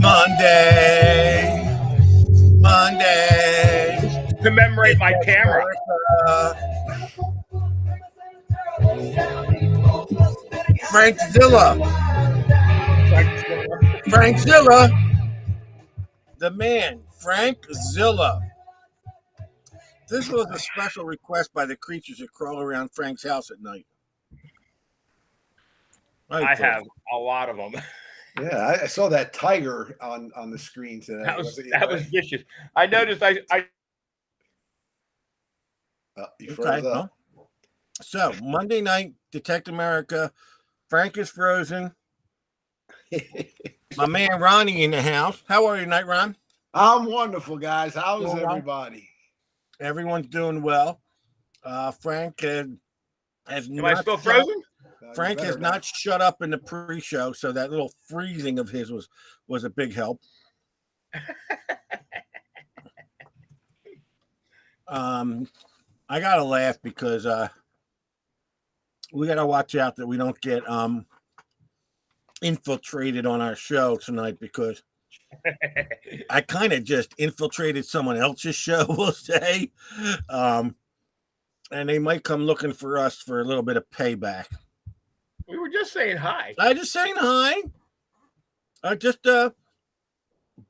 Monday, Monday. Commemorate It's my camera. Frank Zilla. Frank Zilla. The man, Frank Zilla. This was a special request by the creatures that crawl around Frank's house at night. Right, I folks. have a lot of them. Yeah, I saw that tiger on the screen today. That was it, was vicious. I noticed. I you froze up. Well, so Monday night, Detect America. Frank is frozen. My man Ronnie in the house. How are you tonight, Ron? I'm wonderful, guys. How's Doing well. everybody? Everyone's doing well. Frank has am I still frozen? Frank has not shut up in the pre-show, so that little freezing of his was a big help. I gotta laugh because we gotta watch out that we don't get infiltrated on our show tonight, because I kind of just infiltrated someone else's show, we'll say, and they might come looking for us for a little bit of payback. We were just saying hi. I just saying hi. I just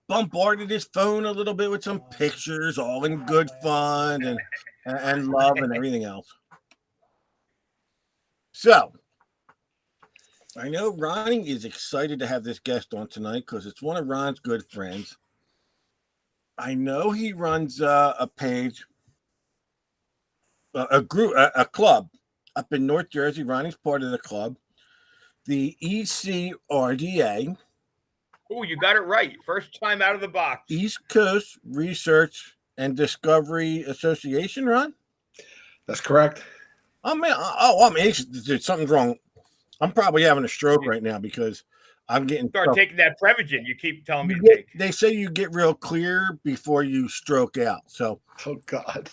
bombarded his phone a little bit with some pictures, all in good fun and love and everything else. So I know Ronnie is excited to have this guest on tonight because it's one of Ron's good friends. I know he runs a page, a group, a club up in North Jersey. Ronnie's part of the club, the ECRDA. Oh, you got it right. First time out of the box. East Coast Research and Discovery Association, Ron? That's correct. Oh, man. I'm anxious. Something's wrong. I'm probably having a stroke right now because I'm getting... Start taking that Prevagen you keep telling me to take. They say you get real clear before you stroke out. So, oh, God.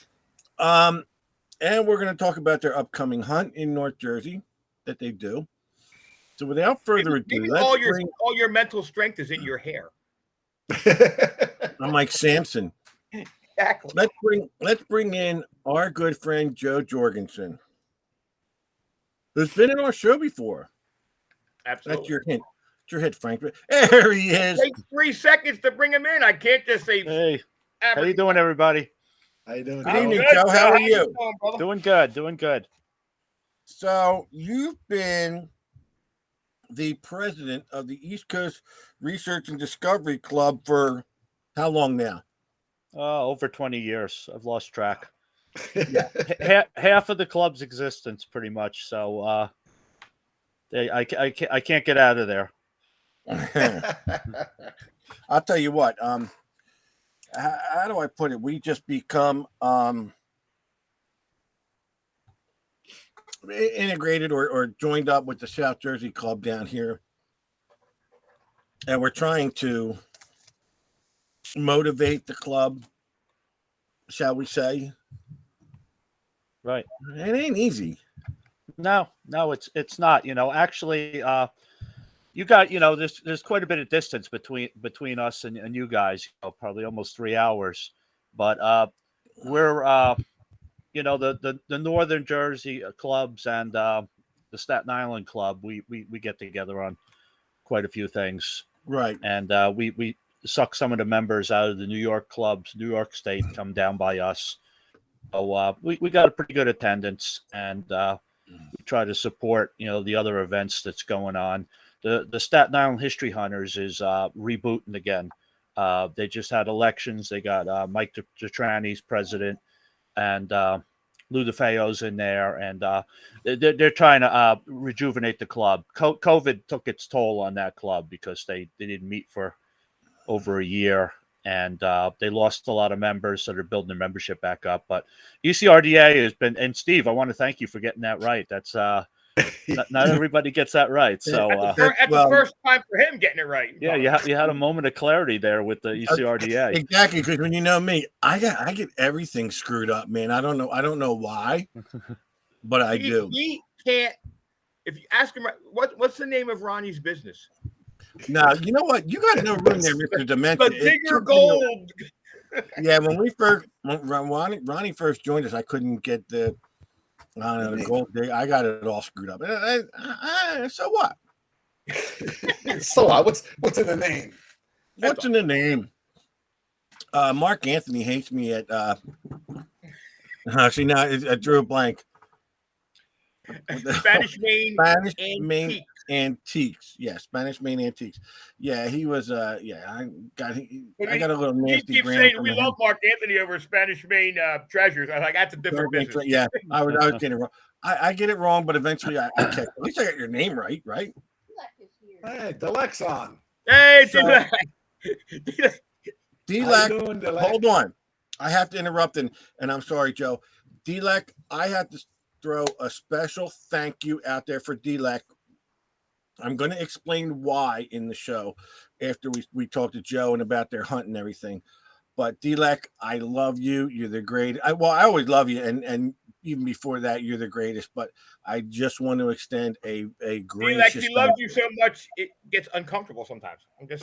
And we're going to talk about their upcoming hunt in North Jersey that they do. So without further ado, maybe all your mental strength is in your hair. I'm like Samson. Exactly. Let's bring in our good friend Joe Jorgensen, who's been in our show before. Absolutely. That's your hint. It's your hit, Frank. There he is. It takes 3 seconds to bring him in. I can't just say. Hey, how you doing, everybody? How you doing? Good evening, Joe. How are you? Doing good. Doing good. So you've been the president of the East Coast Research and Discovery Club for how long now? Over 20 years. I've lost track. Yeah. Half of the club's existence, pretty much. So I can't get out of there. I'll tell you what. How do I put it? We just become integrated or joined up with the South Jersey Club down here, and we're trying to motivate the club, shall we say? Right. It ain't easy. No, it's not. Actually, you got, there's quite a bit of distance between us and you guys. Probably almost 3 hours, but we're the Northern Jersey clubs and the Staten Island club, we get together on quite a few things. Right. And we suck some of the members out of the New York clubs. New York State come down by us. So we got a pretty good attendance, and we try to support, the other events that's going on. The Staten Island History Hunters is rebooting again. They just had elections. They got Mike Detrani's president, and Lou DeFeo's in there, and they're trying to rejuvenate the club. COVID took its toll on that club because they didn't meet for over a year, and they lost a lot of members, so they're building their membership back up. But ECRDA has been, and Steve, I want to thank you for getting that right. That's not everybody gets that right. So that's the first time for him getting it right. Yeah, you had a moment of clarity there with the ECRDA. Exactly, because when you know me, I get everything screwed up, man. I don't know why, but I do. He can't. If you ask him, what's the name of Ronnie's business? No, you know what? You got no room there, Mr. The Dementia. It digger took me a- gold. Yeah, when Ronnie first joined us, I couldn't get the I don't know the gold dig. I got it all screwed up. So what? So what's in the name? What's in the name? Mark Anthony hates me at see now I drew a blank. Spanish Main Spanish Main Antique. Antiques. Yeah, Spanish Main Antiques. Yeah, he was yeah, I got a little He nasty keeps gram saying from we him. love Mark Anthony over Spanish Main Treasures. I'm like, that's a different business. Yeah, I was getting it wrong. I get it wrong, but eventually I catch. At least I got your name right, right? Hey, Delexon. Hey, So- D-Lac. How D-Lac, you doing, Delec? hold on. I have to interrupt and I'm sorry, Joe. D-Lac, I have to throw a special thank you out there for D-Lac. I'm going to explain why in the show after we talk to Joe and about their hunt and everything. But D-Lac, I love you. You're the greatest. I always love you, and even before that, you're the greatest. But I just want to extend a D-Lac, gracious. he loves you so much it gets uncomfortable sometimes. I'm just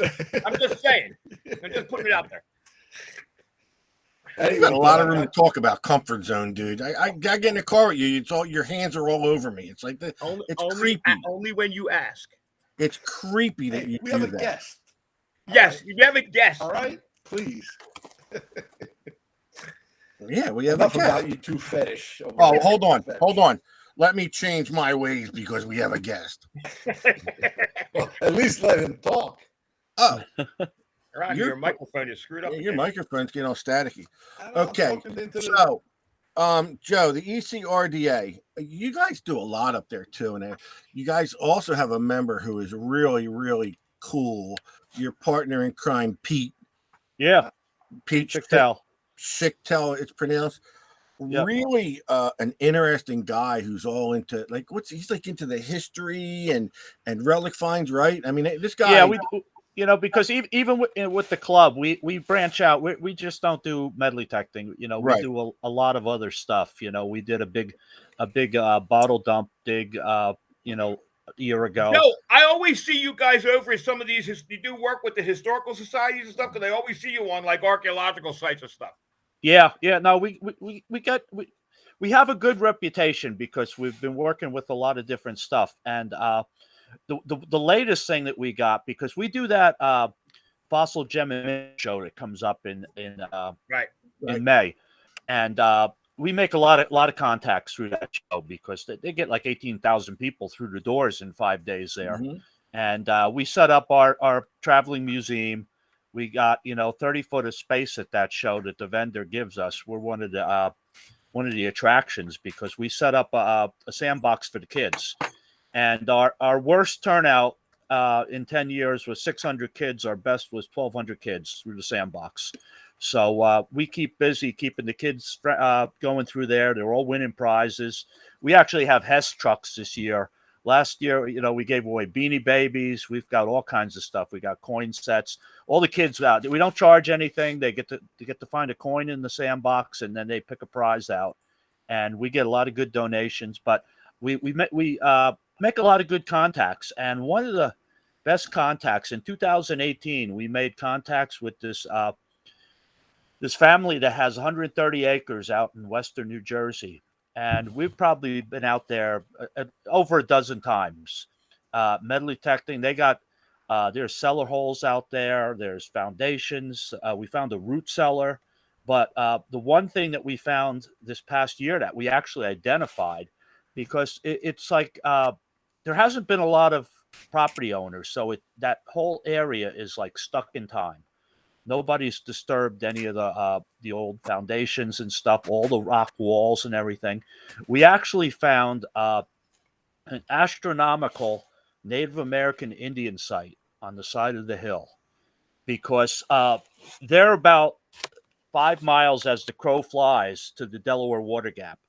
saying. I'm just putting it out there. You got a lot of room to talk about comfort zone, dude. I get in the car with you. It's all your hands are all over me. It's like it's creepy. Only when you ask. It's creepy that Hey, you we do have a that. guest. Yes, you have a guest. All right, please. Yeah, we have Enough a guest. about you two fetish. over Oh, there. hold on. Let me change my ways because we have a guest. Well, at least let him talk. Oh, Around You're- your microphone is screwed up. your again. microphone's getting all staticky. I don't know, I'm Okay, talking into the- so, Joe, the ECRDA, you guys do a lot up there too, and you guys also have a member who is really, really cool. Your partner in crime, Pete Yeah, Chicktel, Chicktel. it's pronounced. Yep. Really, an interesting guy who's all into like he's like into the history and relic finds, right? I mean, this guy. Yeah, we because even with the club, we branch out. We just don't do medley detecting. We Right. do a lot of other stuff. We did a big bottle dump dig. A year ago. No, I always see you guys over at some of these. You do work with the historical societies and stuff, because I always see you on like archaeological sites and stuff. Yeah. No, we have a good reputation because we've been working with a lot of different stuff, and the latest thing that we got, because we do that fossil gem show that comes up in Right. May, and we make a lot of contacts through that show because they get like 18,000 people through the doors in 5 days there. Mhm. And we set up our traveling museum. We got 30 foot of space at that show that the vendor gives us. We're one of the attractions because we set up a sandbox for the kids. And our worst turnout in 10 years was 600 kids. Our best was 1,200 kids through the sandbox. So we keep busy keeping the kids going through there. They're all winning prizes. We actually have Hess trucks this year. Last year, we gave away Beanie Babies. We've got all kinds of stuff. We got coin sets. All the kids out. We don't charge anything. They get to find a coin in the sandbox, and then they pick a prize out. And we get a lot of good donations. But we make a lot of good contacts. And one of the best contacts in 2018, we made contacts with this family that has 130 acres out in western New Jersey. And we've probably been out there over a dozen times, metal detecting. They got there's cellar holes out there. There's foundations. We found a root cellar. But the one thing that we found this past year that we actually identified, because it's like there hasn't been a lot of property owners. So that whole area is like stuck in time. Nobody's disturbed any of the old foundations and stuff, all the rock walls and everything. We actually found an astronomical Native American Indian site on the side of the hill, because they're about 5 miles as the crow flies to the Delaware Water Gap.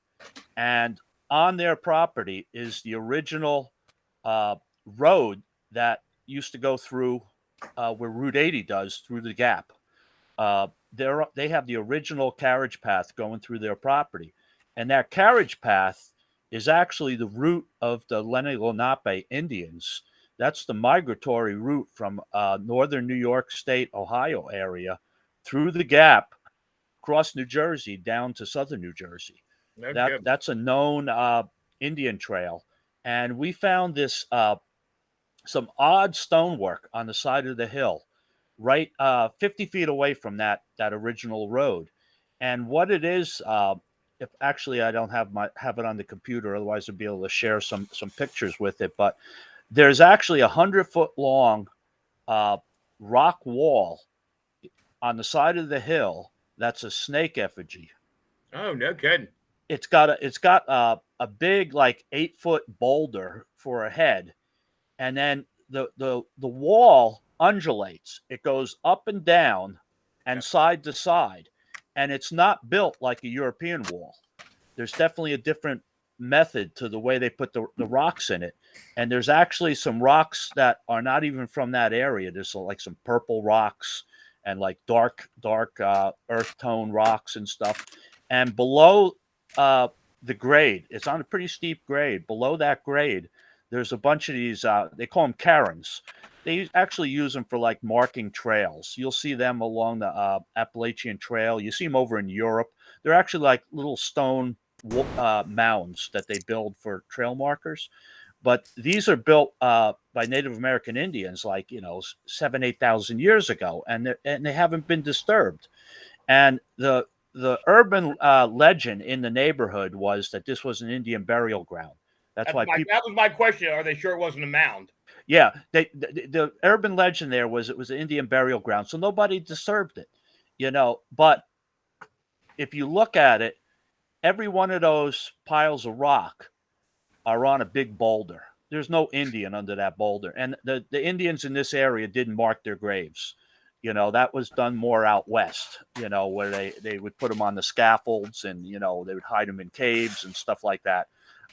And on their property is the original road that used to go through where Route 80 does through the gap. They have the original carriage path going through their property. And that carriage path is actually the route of the Lenni Lenape Indians That's the migratory route from northern New York State, Ohio area through the Gap, across New Jersey, down to southern New Jersey. No kidding. That's a known Indian trail. And we found this some odd stonework on the side of the hill, right 50 feet away from that original road. And what it is, if actually I don't have it on the computer, otherwise I'd be able to share some pictures with it. But there's actually 100-foot long rock wall on the side of the hill. That's a snake effigy. Oh, no kidding. It's got a big, like 8-foot boulder for a head, and then the wall undulates. It goes up and down and side to side, and it's not built like a European wall. There's definitely a different method to the way they put the rocks in it. And there's actually some rocks that are not even from that area. There's like some purple rocks and like dark earth tone rocks and stuff. And below the grade, it's on a pretty steep grade. Below that grade, there's a bunch of these, they call them cairns. They actually use them for like marking trails. You'll see them along the Appalachian Trail. You see them over in Europe. They're actually like little stone mounds that they build for trail markers. But these are built by Native American Indians, like 7,000-8,000 years ago, and they haven't been disturbed. And the urban legend in the neighborhood was that this was an Indian burial ground. That was my question. Are they sure it wasn't a mound? Yeah, the urban legend there was it was an Indian burial ground, so nobody disturbed it, But if you look at it, every one of those piles of rock are on a big boulder. There's no Indian under that boulder, and the Indians in this area didn't mark their graves. That was done more out west. Where they would put them on the scaffolds, and they would hide them in caves and stuff like that.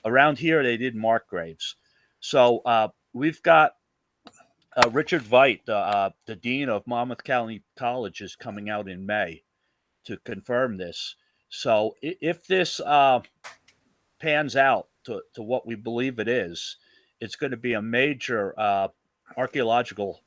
Around here, they didn't mark graves. So we've got Richard Veit, the dean of Monmouth County College, is coming out in May to confirm this. So if this pans out to what we believe it is, it's going to be a major archaeological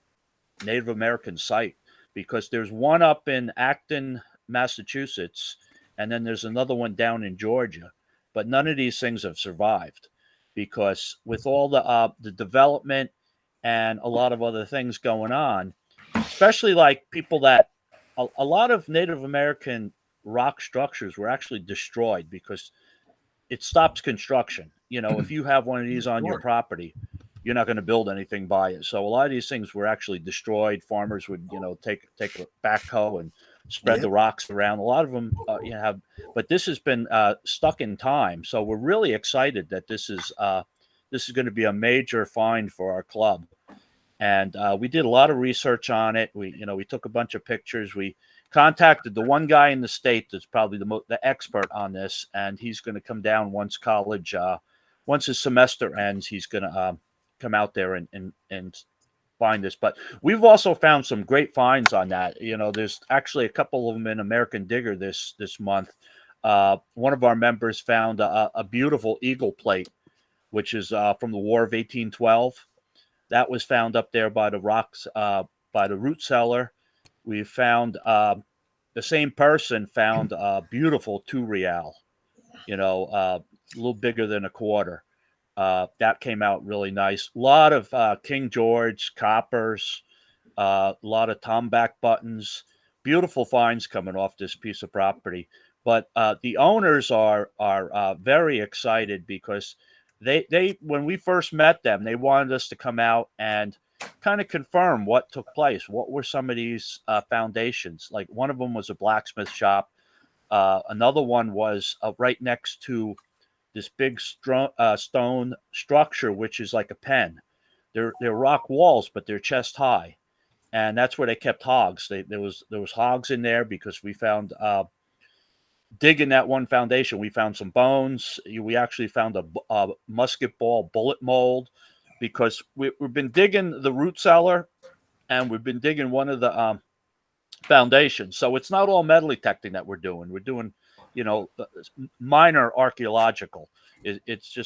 Native American site, because there's one up in Acton, Massachusetts, and then there's another one down in Georgia. But none of these things have survived, because with all the development and a lot of other things going on, especially like people that a lot of Native American rock structures were actually destroyed because it stops construction. If you have one of these on your property, you're not going to build anything by it. So a lot of these things were actually destroyed. Farmers would, take a backhoe and spread the rocks around. A lot of them have, but this has been stuck in time. So we're really excited that this is going to be a major find for our club. And we did a lot of research on it. We took a bunch of pictures. We contacted the one guy in the state that's probably the expert on this, and he's going to come down once his semester ends. He's going to come out there and find this. But we've also found some great finds on that. There's actually a couple of them in American Digger this month. One of our members found a beautiful eagle plate, which is from the War of 1812. That was found up there by the rocks, by the root cellar. We found the same person found a beautiful 2 real, a little bigger than a quarter. That came out really nice. A lot of King George coppers, a lot of tomback buttons. Beautiful finds coming off this piece of property. But the owners are very excited, because they when we first met them, they wanted us to come out and kind of confirm what took place. What were some of these foundations? Like, one of them was a blacksmith shop. Another one was right next to this big stone structure, which is like a pen. They're rock walls, but they're chest high, and that's where they kept hogs. There was hogs in there, because we found digging that one foundation, we found some bones. We actually found a musket ball bullet mold, because we've been digging the root cellar, and we've been digging one of the foundations. So it's not all metal detecting that we're doing. We're doing minor archaeological. It's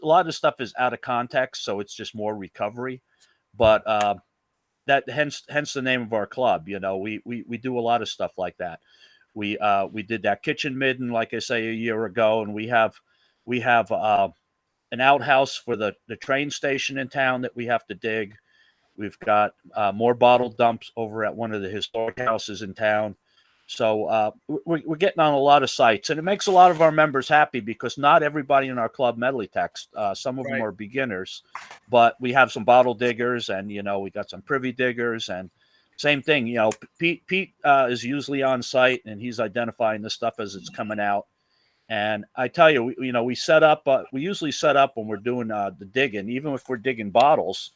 a lot of stuff is out of context, so it's just more recovery. But that hence the name of our club. We do a lot of stuff like that. We did that kitchen midden, like I say, a year ago, and we have an outhouse for the train station in town that we have to dig. We've got more bottle dumps over at one of the historic houses in town. So we're getting on a lot of sites, and it makes a lot of our members happy because not everybody in our club medley text. Some of them are beginners, but we have some bottle diggers, and we got some privy diggers, and same thing. Pete is usually on site, and he's identifying the stuff as it's coming out. And I tell you, we set up. We usually set up when we're doing the digging, even if we're digging bottles,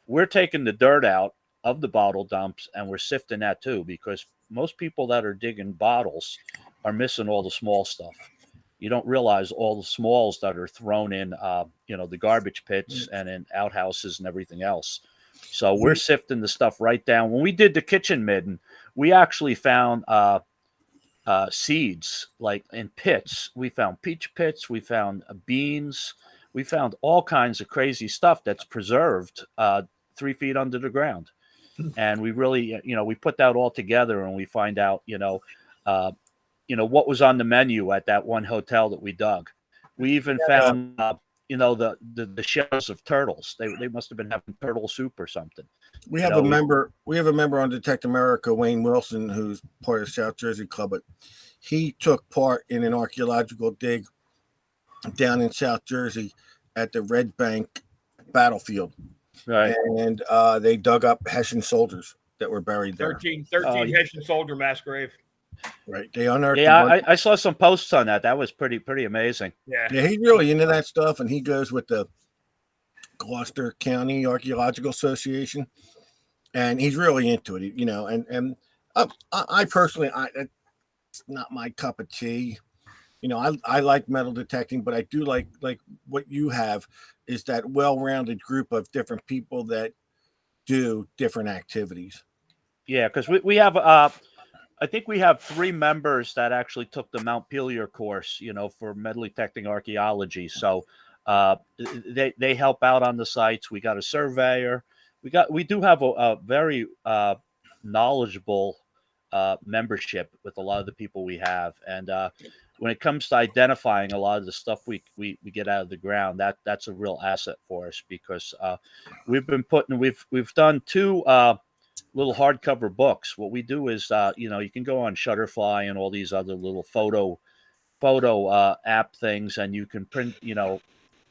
we're taking the dirt out of the bottle dumps, and we're sifting that too, because most people that are digging bottles are missing all the small stuff. You don't realize all the smalls that are thrown in, the garbage pits and in outhouses and everything else. So we're sifting the stuff right down. When we did the kitchen midden, we actually found seeds like in pits. We found peach pits. We found beans. We found all kinds of crazy stuff that's preserved 3 feet under the ground. And we really, we put that all together, and we find out, what was on the menu at that one hotel that we dug. We even found, the shells of turtles. They must have been having turtle soup or something. We have a member. We have a member on Detect America, Wayne Wilson, who's part of South Jersey Club. But he took part in an archaeological dig down in South Jersey at the Red Bank battlefield. Right. And they dug up Hessian soldiers that were buried there. 13 Hessian soldier mass grave. Right. They unearthed. Yeah, I saw some posts on that. That was pretty amazing. Yeah. Yeah, he's really into that stuff, and he goes with the Gloucester County Archaeological Association, and he's really into it. And I personally, it's not my cup of tea. I like metal detecting, but I do like what you have is that well-rounded group of different people that do different activities. Yeah, because we have, I think we have 3 members that actually took the Montpelier course, for metal detecting archaeology. So they help out on the sites. We got a surveyor. We do have a very knowledgeable membership with a lot of the people we have, and when it comes to identifying a lot of the stuff we get out of the ground, that's a real asset for us, because we've done 2 little hardcover books. What we do is you can go on Shutterfly and all these other little photo app things, and you can print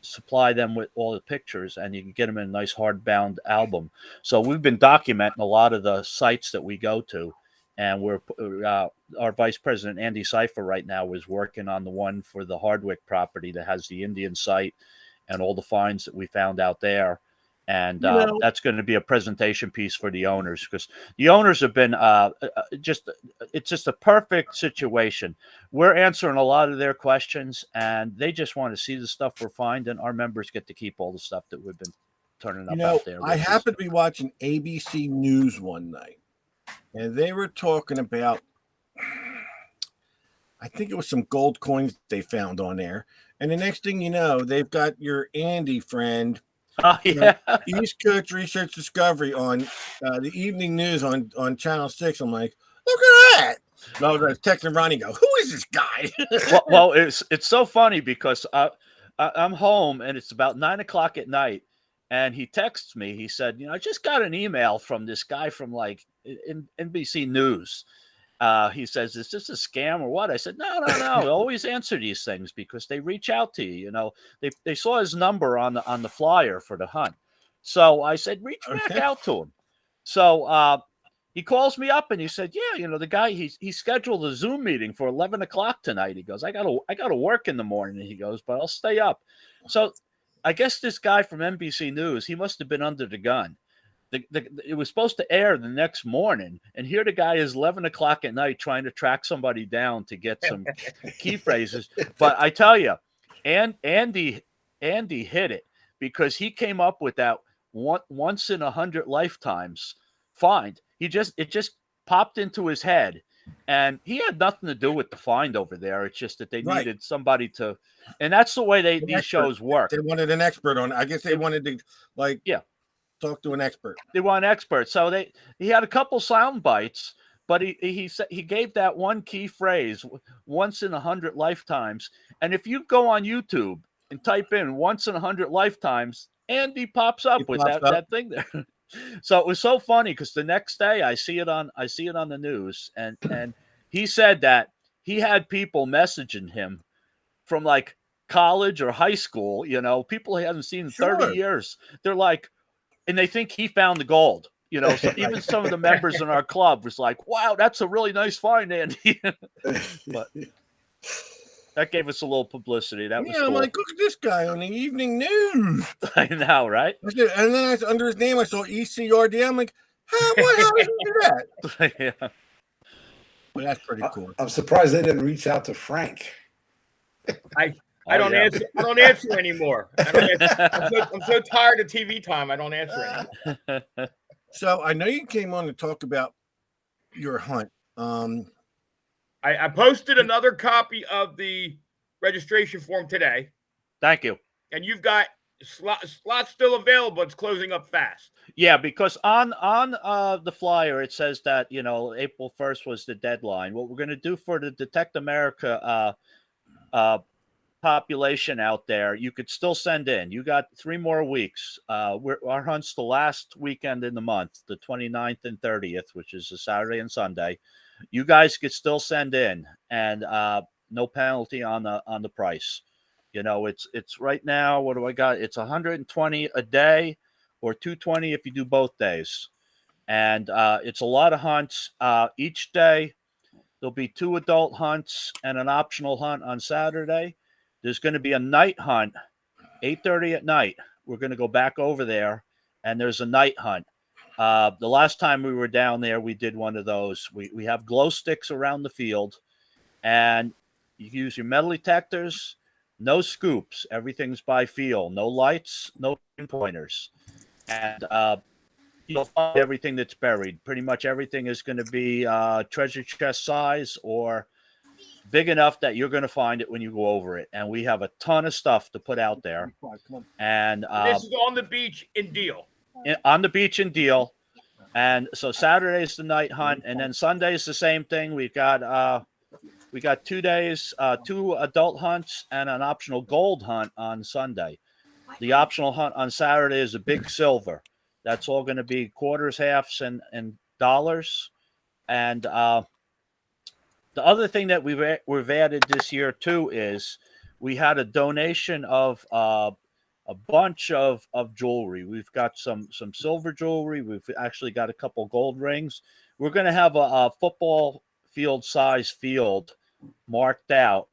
supply them with all the pictures, and you can get them in a nice hardbound album. So we've been documenting a lot of the sites that we go to. And our vice president, Andy Cipher, right now is working on the one for the Hardwick property that has the Indian site and all the finds that we found out there. And that's going to be a presentation piece for the owners, because the owners have been it's just a perfect situation. We're answering a lot of their questions, and they just want to see the stuff we're finding. Our members get to keep all the stuff that we've been turning up out there. I happened to be watching ABC News one night, and they were talking about, I think it was some gold coins they found on there. And the next thing you know, they've got your Andy friend, East Coast Research Discovery on the evening news on Channel 6. I'm like, look at that. And I was texting Ronnie, who is this guy? well, it's so funny because I'm home, and it's about 9:00 at night. And he texts me. He said, I just got an email from this guy from NBC News. He says, is this a scam or what? I said, no. Always answer these things, because they reach out to you. They saw his number on the flyer for the hunt. So I said, reach back out to him. So he calls me up, and he said, yeah, the guy, he scheduled a Zoom meeting for 11:00 tonight. He goes, I gotta work in the morning. He goes, but I'll stay up. So I guess this guy from NBC News, he must have been under the gun. It was supposed to air the next morning, and here the guy is 11:00 at night trying to track somebody down to get some key phrases. But I tell you, Andy hit it, because he came up with that once in 100 lifetimes find. It just popped into his head, and he had nothing to do with the find over there. It's just that they Right. needed somebody to, and that's the way An these expert. shows work. They wanted an expert on it. I guess they wanted to like Yeah. talk to an expert. They want experts. So he had a couple sound bites, but he said he gave that one key phrase, once in 100 lifetimes. And if you go on YouTube and type in once in 100 lifetimes, Andy pops up with pops up. that thing there. So it was so funny because the next day I see it on the news, and he said that he had people messaging him from like college or high school, people he hasn't seen in 30 Sure. years. They're like, and they think he found the gold. So even some of the members in our club was like, "Wow, that's a really nice find, Andy." But that gave us a little publicity. That was Yeah, I'm cool. like, look at this guy on the evening news. I know, right? And then under his name, I saw ECRD. I'm like, how did he do that? Yeah. But that's pretty cool. I'm surprised they didn't reach out to Frank. I Oh, don't yeah. answer. I don't answer anymore. I'm so tired of TV time. I don't answer anymore. So I know you came on to talk about your hunt. I posted another copy of the registration form today, Thank you. and you've got slots still available. It's closing up fast. Yeah, because on the flyer it says that April 1st was the deadline. What we're going to do for the Detect America population out there, you could still send in. You got 3 more weeks. Our hunt's the last weekend in the month, the 29th and 30th, which is a Saturday and Sunday. You guys could still send in, and no penalty on the price. It's right now, what do I got? It's 120 a day or 220 if you do both days. And it's a lot of hunts. Each day there'll be 2 adult hunts and an optional hunt on Saturday. There's going to be a night hunt, 8:30 at night. We're going to go back over there, and there's a night hunt. The last time we were down there, we did one of those. We have glow sticks around the field, and you use your metal detectors. No scoops. Everything's by feel. No lights, no pointers. And you'll find everything that's buried. Pretty much everything is going to be treasure chest size or big enough that you're going to find it when you go over it. And we have a ton of stuff to put out there. And This is on the beach in Deal. on the beach in Deal. And so Saturday's the night hunt, and then Sunday's the same thing. We got 2 days, 2 adult hunts and an optional gold hunt on Sunday. The optional hunt on Saturday is a big silver. That's all going to be quarters, halves, and dollars. And the other thing that we've added this year too is we had a donation of a bunch of jewelry. We've got some silver jewelry. We've actually got a couple gold rings. We're going to have a football field size field marked out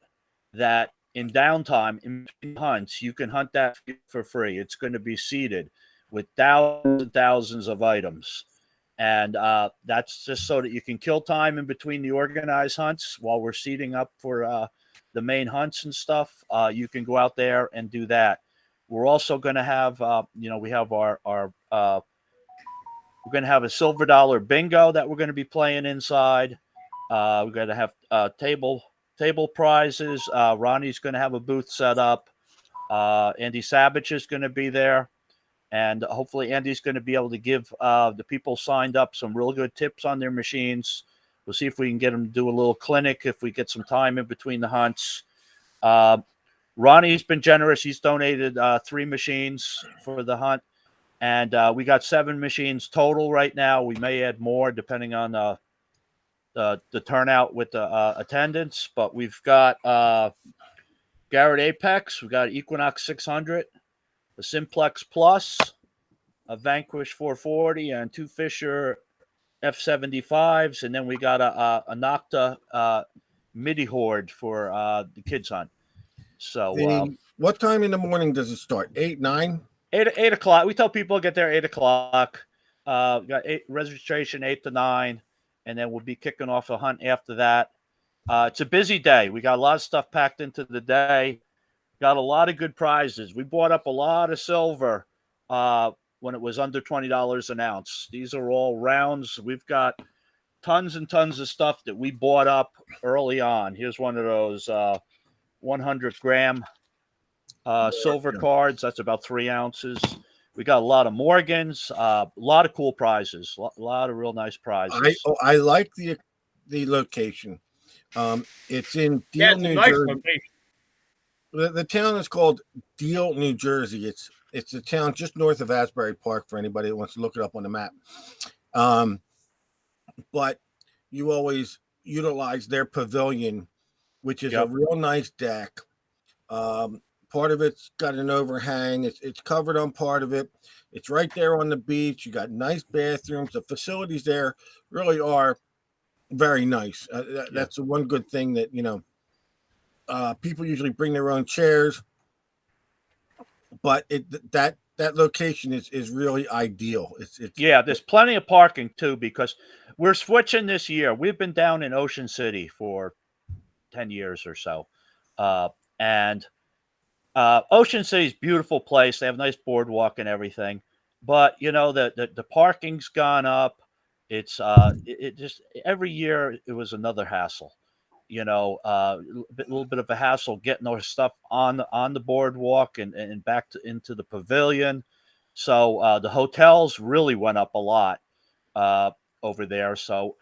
that in downtime, in between hunts, you can hunt that for free. It's going to be seeded with thousands and thousands of items. And that's just so that you can kill time in between the organized hunts while we're seeding up for the main hunts and stuff. You can go out there and do that. We're also going to have, we have our we're going to have a silver dollar bingo that we're going to be playing inside. We're going to have table prizes. Ronnie's going to have a booth set up. Andy Savage is going to be there. And hopefully Andy's going to be able to give the people signed up some real good tips on their machines. We'll see if we can get them to do a little clinic if we get some time in between the hunts. Ronnie's been generous. He's donated 3 machines for the hunt. And we got 7 machines total right now. We may add more depending on the turnout with the attendance. But we've got Garrett Apex. We've got Equinox 600. A Simplex Plus, a Vanquish 440, and 2 Fisher F75s, and then we got a Nocta MIDI Horde for the kids hunt. So, what time in the morning does it start? 8, 9? 8 o'clock. We tell people to get there 8 o'clock. We got registration 8 to 9, and then we'll be kicking off a hunt after that. It's a busy day. We got a lot of stuff packed into the day. Got a lot of good prizes. We bought up a lot of silver when it was under $20 an ounce. These are all rounds. We've got tons and tons of stuff that we bought up early on. Here's one of those 100-gram silver cards. That's about 3 ounces. We got a lot of Morgans, a lot of cool prizes, a lot of real nice prizes. I like the location. It's in Yeah, Deal, it's a New nice Jersey. location. The town is called Deal, New Jersey. It's a town just north of Asbury Park for anybody that wants to look it up on the map. But you always utilize their pavilion, which is a real nice deck. Part of it's got an overhang. It's covered on part of it. It's right there on the beach. You got nice bathrooms. The facilities there really are very nice. That's the one good thing that, people usually bring their own chairs, but that location is really ideal. It's there's plenty of parking too, because we're switching this year. We've been down in Ocean City for 10 years or so. And Ocean City's a beautiful place. They have a nice boardwalk and everything. But, the parking's gone up. It's it just every year it was another hassle. A little bit of a hassle getting our stuff on the boardwalk and back into the pavilion. So the hotels really went up a lot over there. So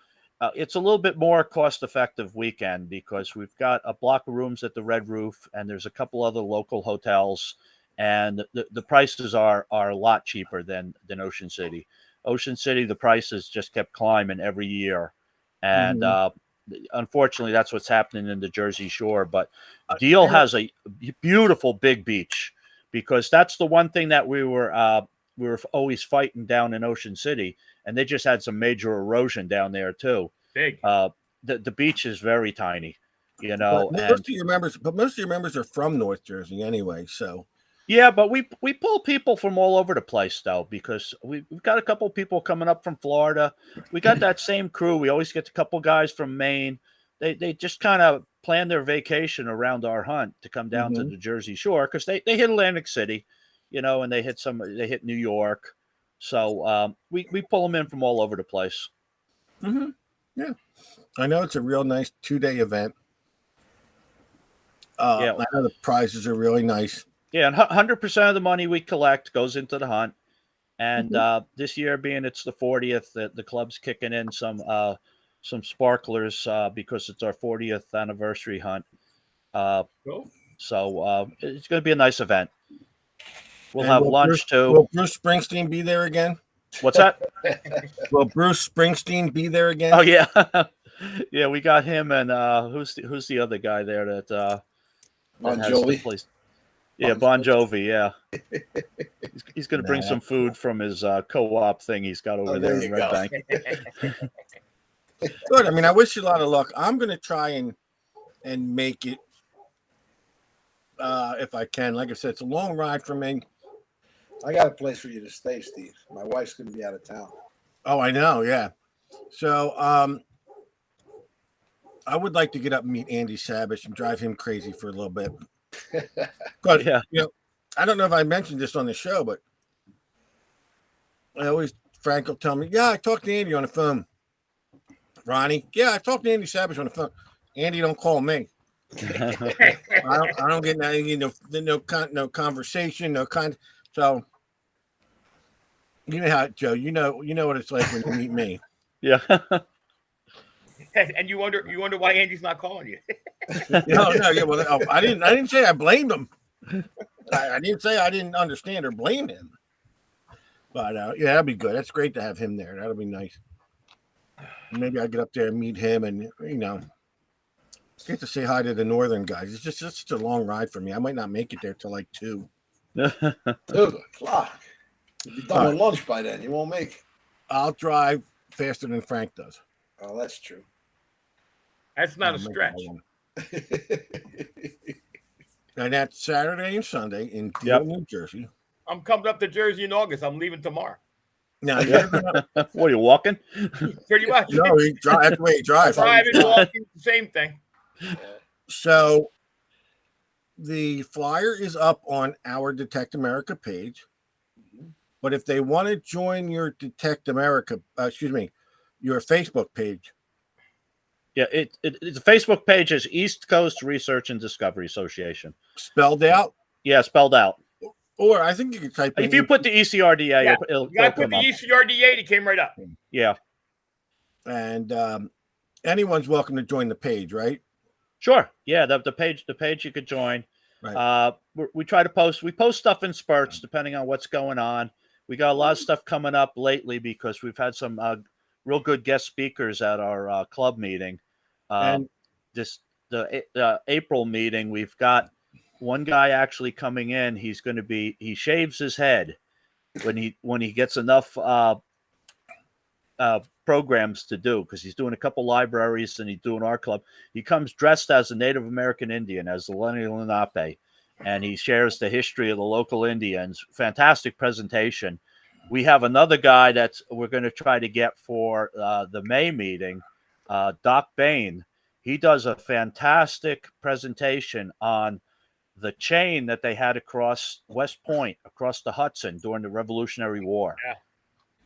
it's a little bit more cost-effective weekend because we've got a block of rooms at the Red Roof, and there's a couple other local hotels, and the prices are a lot cheaper than Ocean City. Ocean City, the prices just kept climbing every year, and unfortunately, that's what's happening in the Jersey Shore. But Deal has a beautiful big beach, because that's the one thing that we were always fighting down in Ocean City, and they just had some major erosion down there too. Big. The beach is very tiny, But most of your members are from North Jersey anyway. So yeah, but we pull people from all over the place though, because we've got a couple people coming up from Florida. We got that same crew. We always get a couple guys from Maine. They just kind of plan their vacation around our hunt to come down to the Jersey Shore, because they hit Atlantic City, and they hit New York. So we pull them in from all over the place. Yeah, I know it's a real nice 2-day event. I know the prizes are really nice. Yeah, and 100% of the money we collect goes into the hunt. And this year, being it's the 40th, the club's kicking in some sparklers because it's our 40th anniversary hunt. Cool. So it's going to be a nice event. We'll And have will lunch too. Will Bruce Springsteen be there again? What's that? Will Bruce Springsteen be there again? Oh yeah, yeah. We got him, and who's the other guy there that Bon has the Jovi. place? Yeah, Bon Jovi. Yeah, he's going to bring some food from his co-op thing he's got over there in Red Bank. Good. I mean, I wish you a lot of luck. I'm going to try and make it if I can. Like I said, it's a long ride for me. I got a place for you to stay, Steve. My wife's going to be out of town. Oh, I know. Yeah. So I would like to get up and meet Andy Sabish and drive him crazy for a little bit. But Yeah. I don't know if I mentioned this on the show, but Frank will tell me, yeah, I talked to Andy on the phone. Ronnie, yeah, I talked to Andy Sabish on the phone. Andy don't call me. I don't get no conversation, no kind. So you know how, Joe, you know what it's like when you meet me. Yeah. And you wonder why Andy's not calling you. No, yeah. Well, I didn't say I blamed him. I didn't say I didn't understand or blame him. But yeah, that'd be good. That's great to have him there. That'll be nice. Maybe I get up there and meet him, and get to say hi to the northern guys. It's just such a long ride for me. I might not make it there till like 2. 2 o'clock. You'll be done with lunch by then. You won't make it. I'll drive faster than Frank does. Oh, that's true. That's not I'll a make stretch. it. And that's Saturday and Sunday in Deal, New Jersey. I'm coming up to Jersey in August. I'm leaving tomorrow. Now, What are you walking? Pretty much. no, that's the way he drives. Driving, walking, same thing. So the flyer is up on our Detect America page. But if they want to join your Detect America, your Facebook page. Yeah, the Facebook page is East Coast Research and Discovery Association. Spelled out, Yeah, spelled out. or I think you can type in. If you put the ECRDA, Yeah, it'll You got to come put the up. ECRDA. It came right up. Yeah, and anyone's welcome to join the page, right? sure. Yeah, the page you could join. Right. We try to post. We post stuff in spurts depending on what's going on. We got a lot of stuff coming up lately because we've had some real good guest speakers at our club meeting. And The April meeting, we've got one guy actually coming in. He shaves his head when he gets enough programs to do, because he's doing a couple libraries and he's doing our club. He comes dressed as a Native American Indian, as the Lenni Lenape, and he shares the history of the local Indians. Fantastic presentation. We have another guy that we're going to try to get for the May meeting, Doc Bain. He does a fantastic presentation on the chain that they had across West Point, across the Hudson during the Revolutionary War.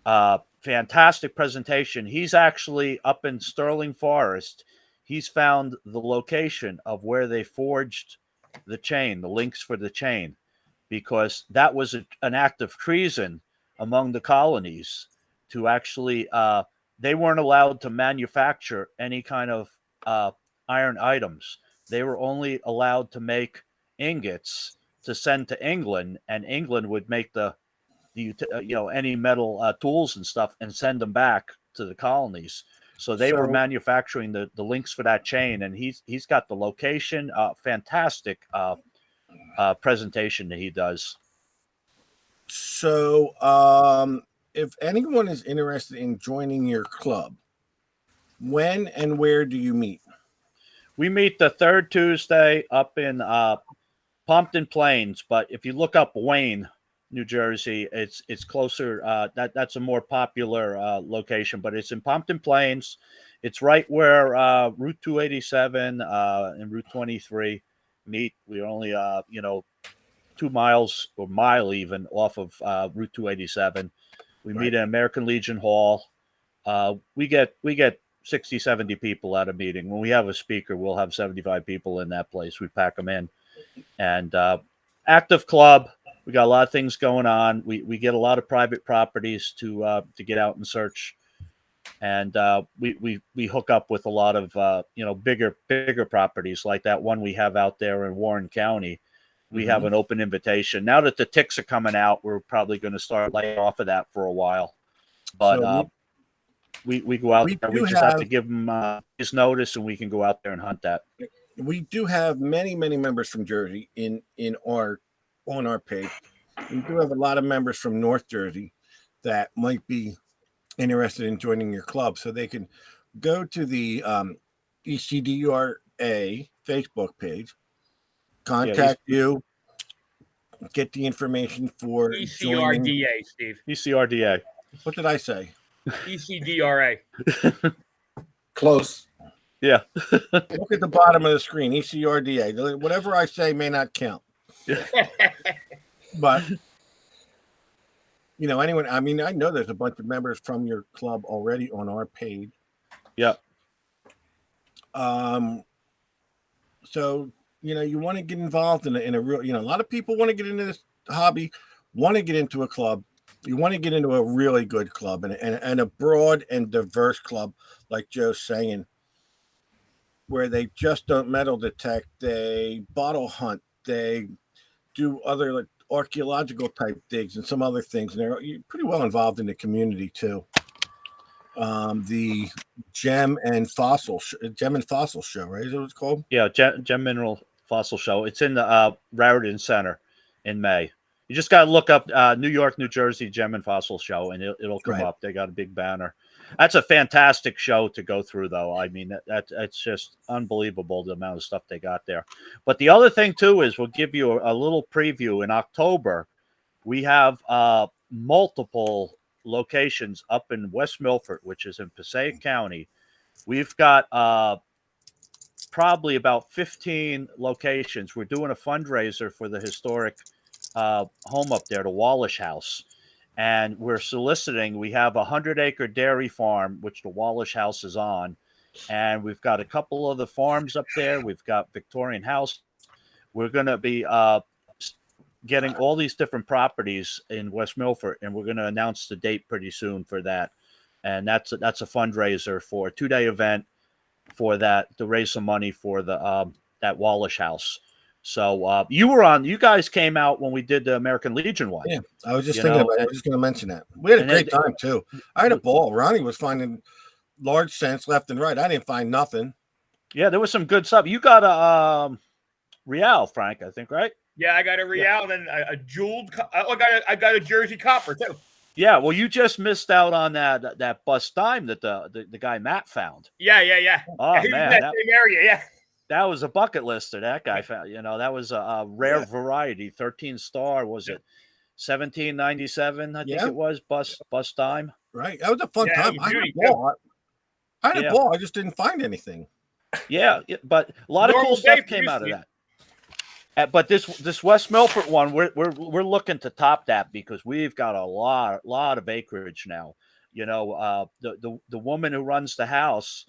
Yeah. Fantastic presentation. He's actually up in Sterling Forest. He's found the location of where they forged the chain, the links for the chain, because that was an act of treason among the colonies to actually, they weren't allowed to manufacture any kind of iron items. They were only allowed to make ingots to send to England, and England would make any metal tools and stuff and send them back to the colonies. So they were manufacturing the links for that chain, and he's got the location. Fantastic presentation that he does. So, if anyone is interested in joining your club, when and where do you meet? We meet the third Tuesday up in Pompton Plains, but if you look up Wayne, New Jersey, it's closer. That's a more popular location, but it's in Pompton Plains. It's right where Route 287 and Route 23 meet. We're only 2 miles or mile even off of Route 287. We meet at American Legion Hall. We get 60, 70 people at a meeting. When we have a speaker, we'll have 75 people in that place. We pack them in. And active club. We got a lot of things going on. We get a lot of private properties to get out and search. And we hook up with a lot of bigger properties like that one we have out there in Warren County. We have an open invitation. Now that the ticks are coming out, we're probably going to start laying off of that for a while. But we go out there. We just have to give them his notice, and we can go out there and hunt that. We do have many members from Jersey on our page. We do have a lot of members from North Jersey that might be interested in joining your club, so they can go to the ECDRA Facebook page, contact you, get the information for joining. ECRDA, Steve. ECRDA. What did I say? ECDRA. Close. Yeah. Look at the bottom of the screen, ECRDA. Whatever I say may not count. But anyone, I know there's a bunch of members from your club already on our page. Yeah. So you want to get involved in a real, a lot of people want to get into this hobby, want to get into a club. You want to get into a really good club and a broad and diverse club, like Joe's saying, where they just don't metal detect, they bottle hunt, they do other like archaeological type digs and some other things, and they're pretty well involved in the community too. The Gem and Fossil Show, right? Is that what it's called? Yeah, Gem Mineral Fossil Show. It's in the Raritan Center in May. You just got to look up New York, New Jersey Gem and Fossil Show, and it'll come up. They got a big banner. That's a fantastic show to go through, though. I mean, that's just unbelievable, the amount of stuff they got there. But the other thing, too, is we'll give you a little preview. In October, we have multiple locations up in West Milford, which is in Passaic County. We've got probably about 15 locations. We're doing a fundraiser for the historic home up there, the Wallish House. and we're soliciting. We have a 100-acre dairy farm, which the Wallish House is on, and we've got a couple of the farms up there. We've got Victorian House. We're going to be getting all these different properties in West Milford, and we're going to announce the date pretty soon for that. And that's a fundraiser for a 2-day event for that, to raise some money for the that Wallish House. So you guys came out when we did the American Legion one. Yeah, I was just thinking about it. I was just going to mention that. We had a great time too. I had a ball. Ronnie was finding large cents left and right. I didn't find nothing. Yeah, there was some good stuff. You got a Real, Frank, I think, right? Yeah, I got a Real and a jeweled. I got a Jersey copper too. Yeah, well, you just missed out on that bust dime that the guy Matt found. Yeah. Oh He was in man, that same area. Yeah. that was a bucket lister. That guy found. That was a rare variety. 13 star. Was it 1797? I think it was bust dime. Right. That was a fun time. I had a beauty, ball. I had a ball. I just didn't find anything. Yeah, but a lot of cool stuff came out of that. But this West Milford one, we're looking to top that because we've got a lot of acreage now. The woman who runs the house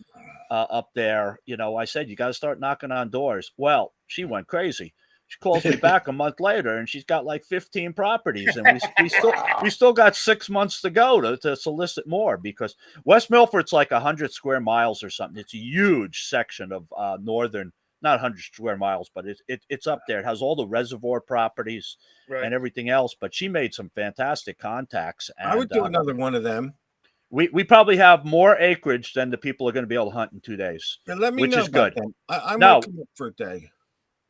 up there, I said you got to start knocking on doors. Well, she went crazy. She calls me back a month later, and she's got like 15 properties, and we still got 6 months to go to solicit more, because West Milford's like 100 square miles or something. It's a huge section of northern. Not 100 square miles, but it's up there. It has all the reservoir properties and everything else. But she made some fantastic contacts. And, I would do another one of them. We probably have more acreage than the people are going to be able to hunt in 2 days. Yeah, let me which know is good. I might come up for a day.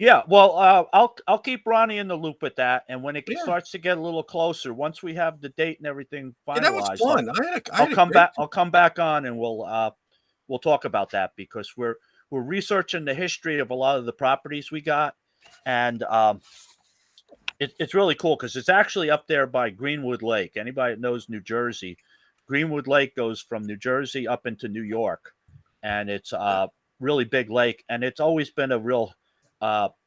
Yeah, well, I'll keep Ronnie in the loop with that. And when it starts to get a little closer, once we have the date and everything finalized, that was fun. I'll come back on and we'll talk about that, because we're researching the history of a lot of the properties we got, and it's really cool because it's actually up there by Greenwood Lake. Anybody that knows New Jersey, Greenwood Lake goes from New Jersey up into New York, and it's a really big lake, and it's always been a real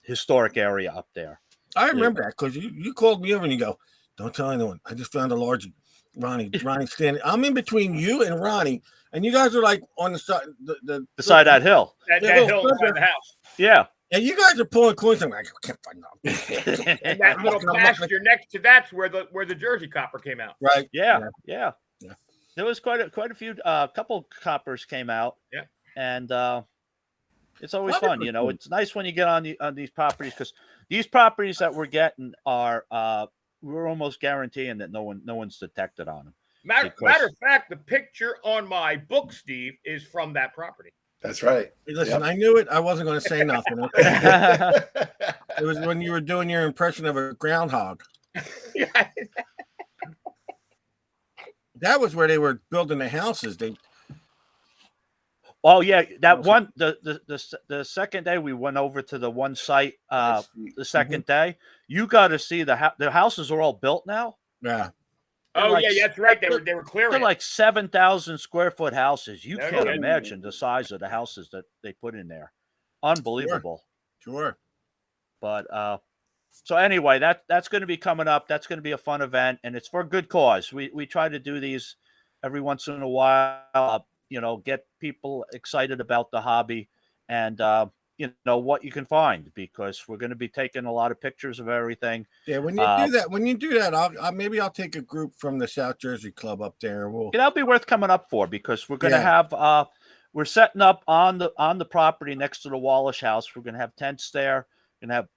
historic area up there. I remember that because you called me over and you go, "Don't tell anyone. I just found a large Ronnie standing. I'm in between you and Ronnie, and you guys are like on the side, beside that hill. That hill beside the house. Yeah. And you guys are pulling coins. I'm like, I can't find nothing. And that little pasture next to that's where the Jersey copper came out. Right. Yeah. There was quite a few. Couple coppers came out. Yeah. And it's always fun. It's nice when you get on these properties, because these properties that we're getting are we're almost guaranteeing that no one's detected on them. Matter of fact, the picture on my book, Steve, is from that property. That's right. Hey, listen, I knew it. I wasn't going to say nothing. Okay? It was when you were doing your impression of a groundhog. Yeah. That was where they were building the houses. Oh yeah, that one. The second day we went over to the one site. The second day, you got to see the houses are all built now. Yeah. Oh yeah, that's right. They were clearing. They're like 7,000 square foot houses. You can't imagine the size of the houses that they put in there. Unbelievable. Sure. But so anyway, that's going to be coming up. That's going to be a fun event, and it's for a good cause. We try to do these every once in a while. Get people excited about the hobby, and what you can find, because we're going to be taking a lot of pictures of everything. Yeah, when you do that, maybe I'll take a group from the South Jersey Club up there. That'll be worth coming up for, because we're going to have we're setting up on the property next to the Wallish House. We're going to have tents there. We're going to have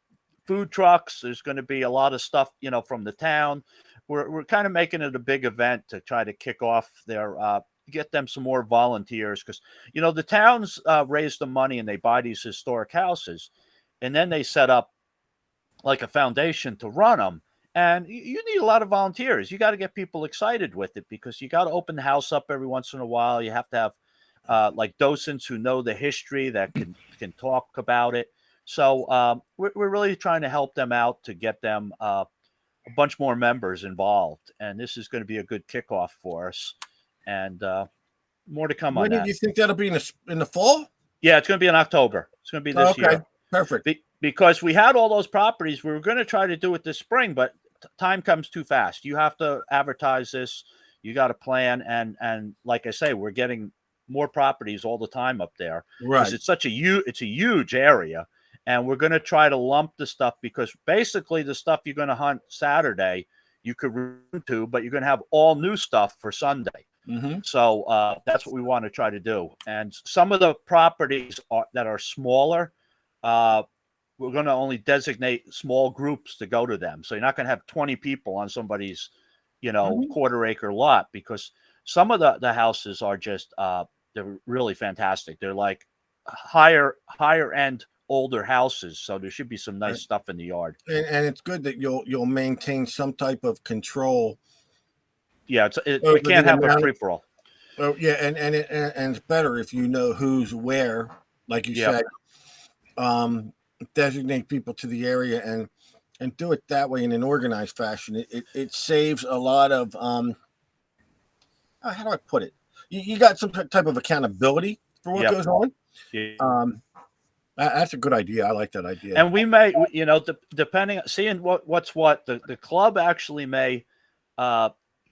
food trucks. There's going to be a lot of stuff, from the town. We're kind of making it a big event to try to kick off their get them some more volunteers, because the towns raise the money and they buy these historic houses, and then they set up like a foundation to run them, and you need a lot of volunteers. You got to get people excited with it, because you got to open the house up every once in a while. You have to have like docents who know the history that can talk about it. So we're really trying to help them out to get them a bunch more members involved, and this is going to be a good kickoff for us. And more to come on that. When do you think that'll be in the fall? Yeah, it's going to be in October. It's going to be this year. Perfect. Because we had all those properties. We were going to try to do it this spring, but time comes too fast. You have to advertise this. You got to plan, and like I say, we're getting more properties all the time up there because Right. it's a huge area, and we're going to try to lump the stuff because basically the stuff you're going to hunt Saturday you could run to, but you're going to have all new stuff for Sunday. Mm-hmm. So that's what we want to try to do. And some of the properties that are smaller, we're going to only designate small groups to go to them. So you're not going to have 20 people on somebody's, quarter acre lot, because some of the houses are just, they're really fantastic. They're like higher end, older houses. So there should be some nice stuff in the yard. And it's good that you'll maintain some type of control. Yeah. We can't have a free for all. Oh yeah. And it's better if you know who's where, like you said, designate people to the area and do it that way in an organized fashion. It saves a lot of how do I put it? You got some type of accountability for what goes on. Yeah. That's a good idea. I like that idea. And we may, depending, seeing what's what, the club actually may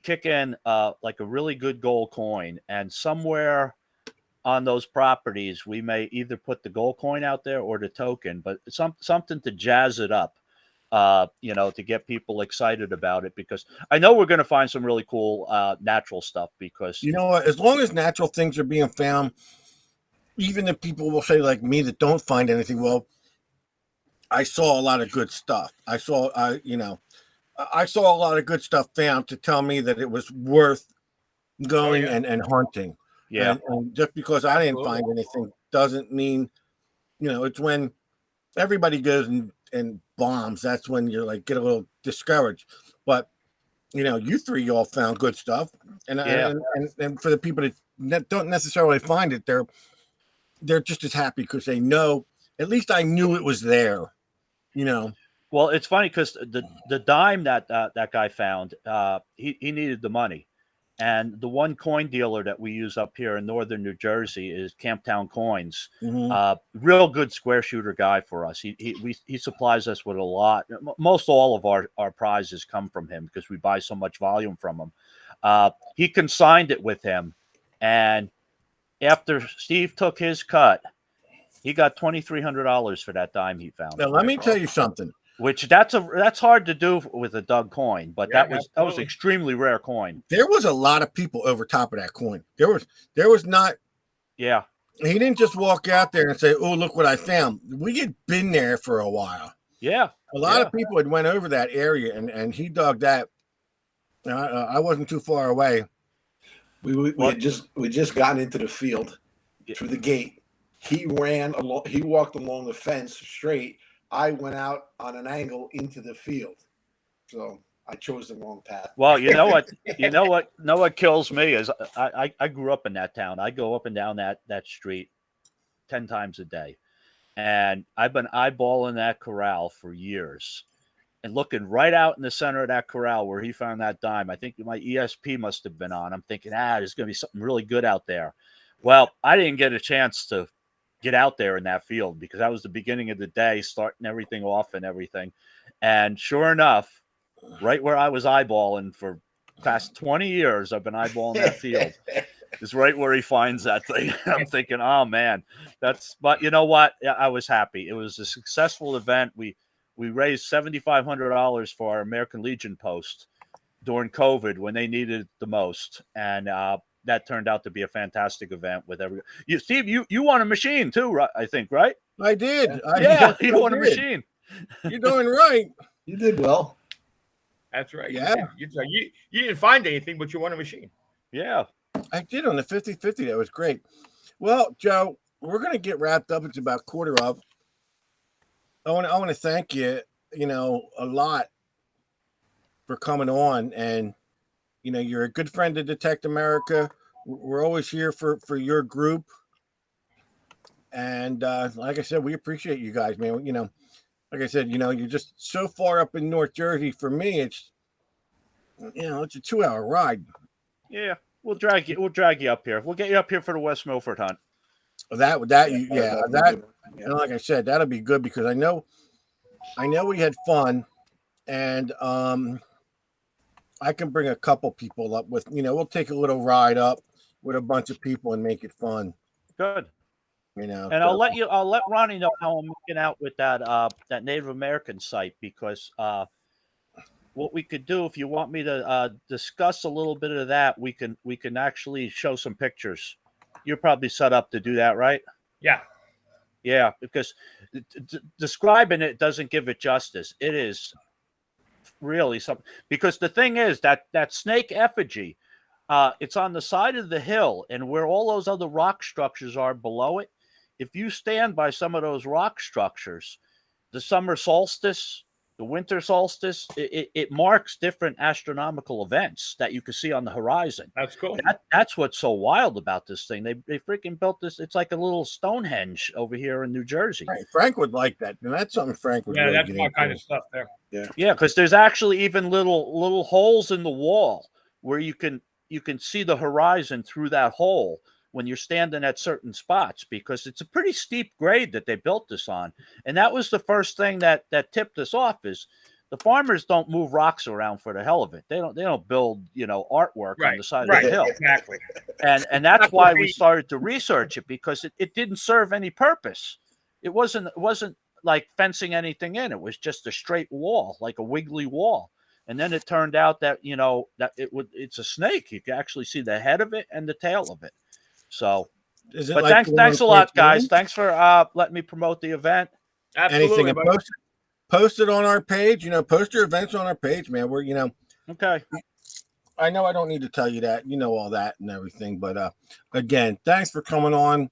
kick in like a really good gold coin, and somewhere on those properties we may either put the gold coin out there or the token, but something to jazz it up, to get people excited about it, because I know we're going to find some really cool natural stuff, because you know what, as long as natural things are being found, even if people will say like me that don't find anything, well, I saw a lot of good stuff. I saw a lot of good stuff found to tell me that it was worth going and hunting. Yeah. And just because I didn't find anything doesn't mean, it's when everybody goes and bombs. That's when you're like, get a little discouraged. But, you three all found good stuff. And for the people that don't necessarily find it, they're just as happy because they know, at least I knew it was there, Well, it's funny because the dime that guy found, he needed the money. And the one coin dealer that we use up here in northern New Jersey is Camptown Coins. Mm-hmm. Real good square shooter guy for us. He supplies us with a lot. Most all of our prizes come from him because we buy so much volume from him. He consigned it with him, and after Steve took his cut, he got $2,300 for that dime he found. Now, let me tell you something. Which that's hard to do with a dug coin, but that was extremely rare coin. There was a lot of people over top of that coin. There was not. Yeah. He didn't just walk out there and say, "Oh, look what I found." We had been there for a while. Yeah. A lot of people had went over that area, and he dug that. I wasn't too far away. We just gotten into the field through the gate. He ran along. He walked along the fence straight. I went out on an angle into the field, so I chose the wrong path. Well, you know what kills me is I grew up in that town. I go up and down that street 10 times a day, and I've been eyeballing that corral for years, and looking right out in the center of that corral where he found that dime. I think my ESP must have been on. I'm thinking, there's going to be something really good out there. Well, I didn't get a chance to get out there in that field because that was the beginning of the day, starting everything off and everything. And sure enough, right where I was eyeballing for past 20 years, I've been eyeballing that field, is right where he finds that thing. I'm thinking, oh man, but you know what? I was happy. It was a successful event. We raised $7,500 for our American Legion post during COVID when they needed it the most. And, that turned out to be a fantastic event with everyone. Steve, you won a machine too, right? I think, right? I did. You won a machine. You're doing right. You did well. That's right. Yeah. You didn't find anything, but you won a machine. Yeah. I did on the 50-50. That was great. Well, Joe, we're going to get wrapped up. It's about quarter of. I want to thank you, a lot for coming on, and you're a good friend of Detect America. We're always here for your group. And like I said, we appreciate you guys, man. Like I said, you're just so far up in North Jersey. For me, it's a 2-hour ride. Yeah, we'll drag you up here. We'll get you up here for the West Milford hunt. And like I said, that'll be good because I know we had fun and I can bring a couple people up with. We'll take a little ride up with a bunch of people and make it fun. Good. And I'll let Ronnie know how I'm looking out with that Native American site, because what we could do, if you want me to discuss a little bit of that, we can actually show some pictures. You're probably set up to do that, right? Yeah. Yeah, because describing it doesn't give it justice. It is really something, because the thing is that snake effigy, it's on the side of the hill, and where all those other rock structures are below it, if you stand by some of those rock structures, the summer solstice, the winter solstice, it marks different astronomical events that you can see on the horizon. That's cool. That's what's so wild about this thing. They freaking built this. It's like a little Stonehenge over here in New Jersey. Right, Frank would like that, and that's something Frank would. Yeah, really that's get my into. kind of stuff there. Yeah, because there's actually even little holes in the wall where you can see the horizon through that hole when you're standing at certain spots, because it's a pretty steep grade that they built this on. And that was the first thing that tipped us off, is the farmers don't move rocks around for the hell of it. They don't build, artwork on the side of the hill. Exactly. And that's why we started to research it, because it didn't serve any purpose. It wasn't like fencing anything in. It was just a straight wall, like a wiggly wall. And then it turned out that, that it's a snake. You can actually see the head of it and the tail of it. So, but like thanks a lot, guys. Thanks for letting me promote the event. Absolutely. Anything, post it on our page. Post your events on our page, man. We're Okay. I know I don't need to tell you that. You know all that and everything. But again, thanks for coming on.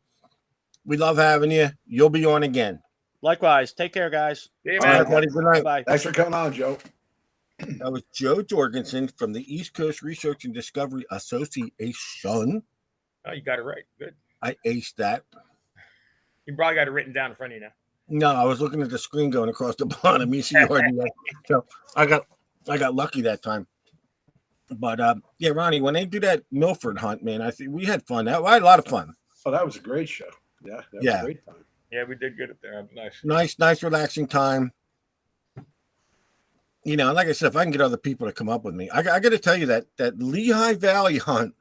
We love having you. You'll be on again. Likewise. Take care, guys. Yeah, All man. right, buddy. Good night. Bye. Thanks for coming on, Joe. That was Joe Jorgensen from the East Coast Research and Discovery Association. Oh, you got it right. Good. I aced that. You probably got it written down in front of you now. No, I was looking at the screen going across the bottom. You see, so I got lucky that time. But yeah, Ronnie, when they do that Milford hunt, man, I think we had fun. I had a lot of fun. Oh, that was a great show. Yeah, that was a great time. Yeah, we did good up there. That was nice. Nice, relaxing time. Like I said, if I can get other people to come up with me, I got to tell you that Lehigh Valley hunt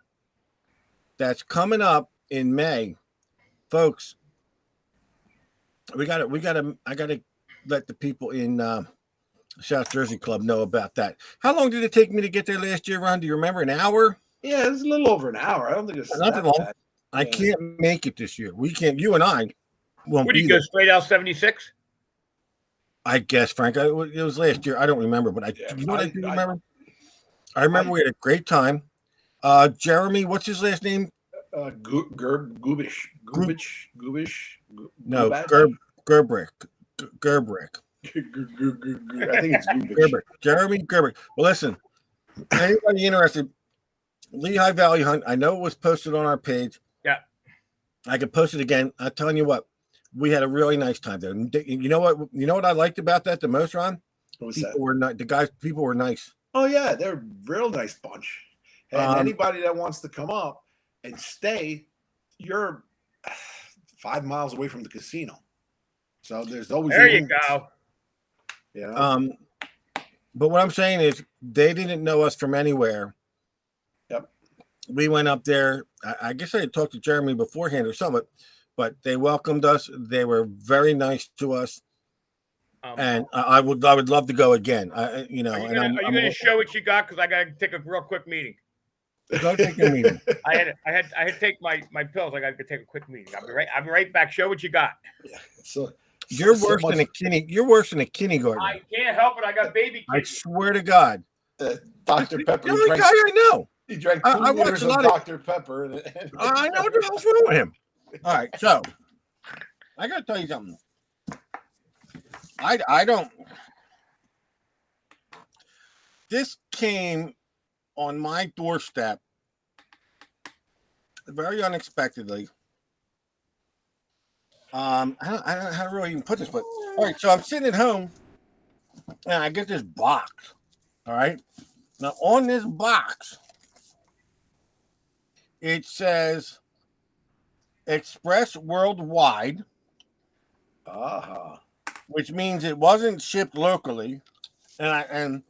that's coming up in May, folks. I got to let the people in South Jersey Club know about that. How long did it take me to get there last year, Ron? Do you remember? An hour? Yeah, it was a little over an hour. I don't think it's Nothing long. I can't make it this year. We can't. You and I won't. Where do you go? Straight out 76? I guess, Frank. It was last year. I don't remember, but you know what I do remember? I remember we had a great time. Jeremy, what's his last name? Gubish. No, Gerbrick. I think it's Gubish. Jeremy Gerbrick. Well, listen, anybody interested? Lehigh Valley Hunt. I know it was posted on our page. Yeah. I could post it again. I'm telling you what, we had a really nice time there. You know what? You know what I liked about that the most, Ron? What was People were not the guys. People were nice. Oh yeah, they're a real nice bunch. And anybody that wants to come up and stay, you're 5 miles away from the casino, so there's always there. You go. Yeah. But what I'm saying is, they didn't know us from anywhere. Yep. We went up there. I guess I had talked to Jeremy beforehand or something, but they welcomed us. They were very nice to us, and I would love to go again. Are you going to show what you got? Because I got to take a real quick meeting. Go take a meeting. I had to take my pills. I got to take a quick meeting. I'll be right back. Show what you got. Yeah. So you're worse than a kindergartner. I can't help it. I got baby kids. I swear to God. Dr. Pepper. The only guy I know. He drank 2 liters of Dr. Pepper. I know what the hell's wrong with him. All right, so I got to tell you something. I don't. This came on my doorstep very unexpectedly. I don't know how to really even put this, but all right. So I'm sitting at home, and I get this box. All right. Now on this box, it says Express Worldwide, which means it wasn't shipped locally, I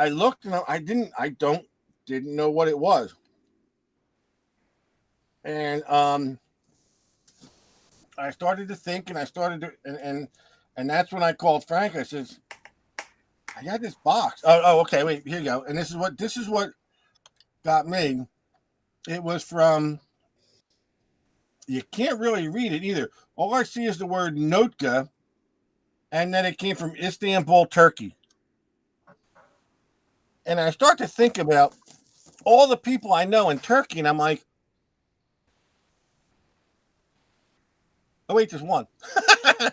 looked and I didn't know what it was. And I started to think, and I started to, and that's when I called Frank. I says, I got this box. Oh, okay, wait, here you go. And this is what got me. It was from, you can't really read it either. All I see is the word Notka, and then it came from Istanbul, Turkey. And I start to think about all the people I know in Turkey, and I'm like, oh wait, there's one.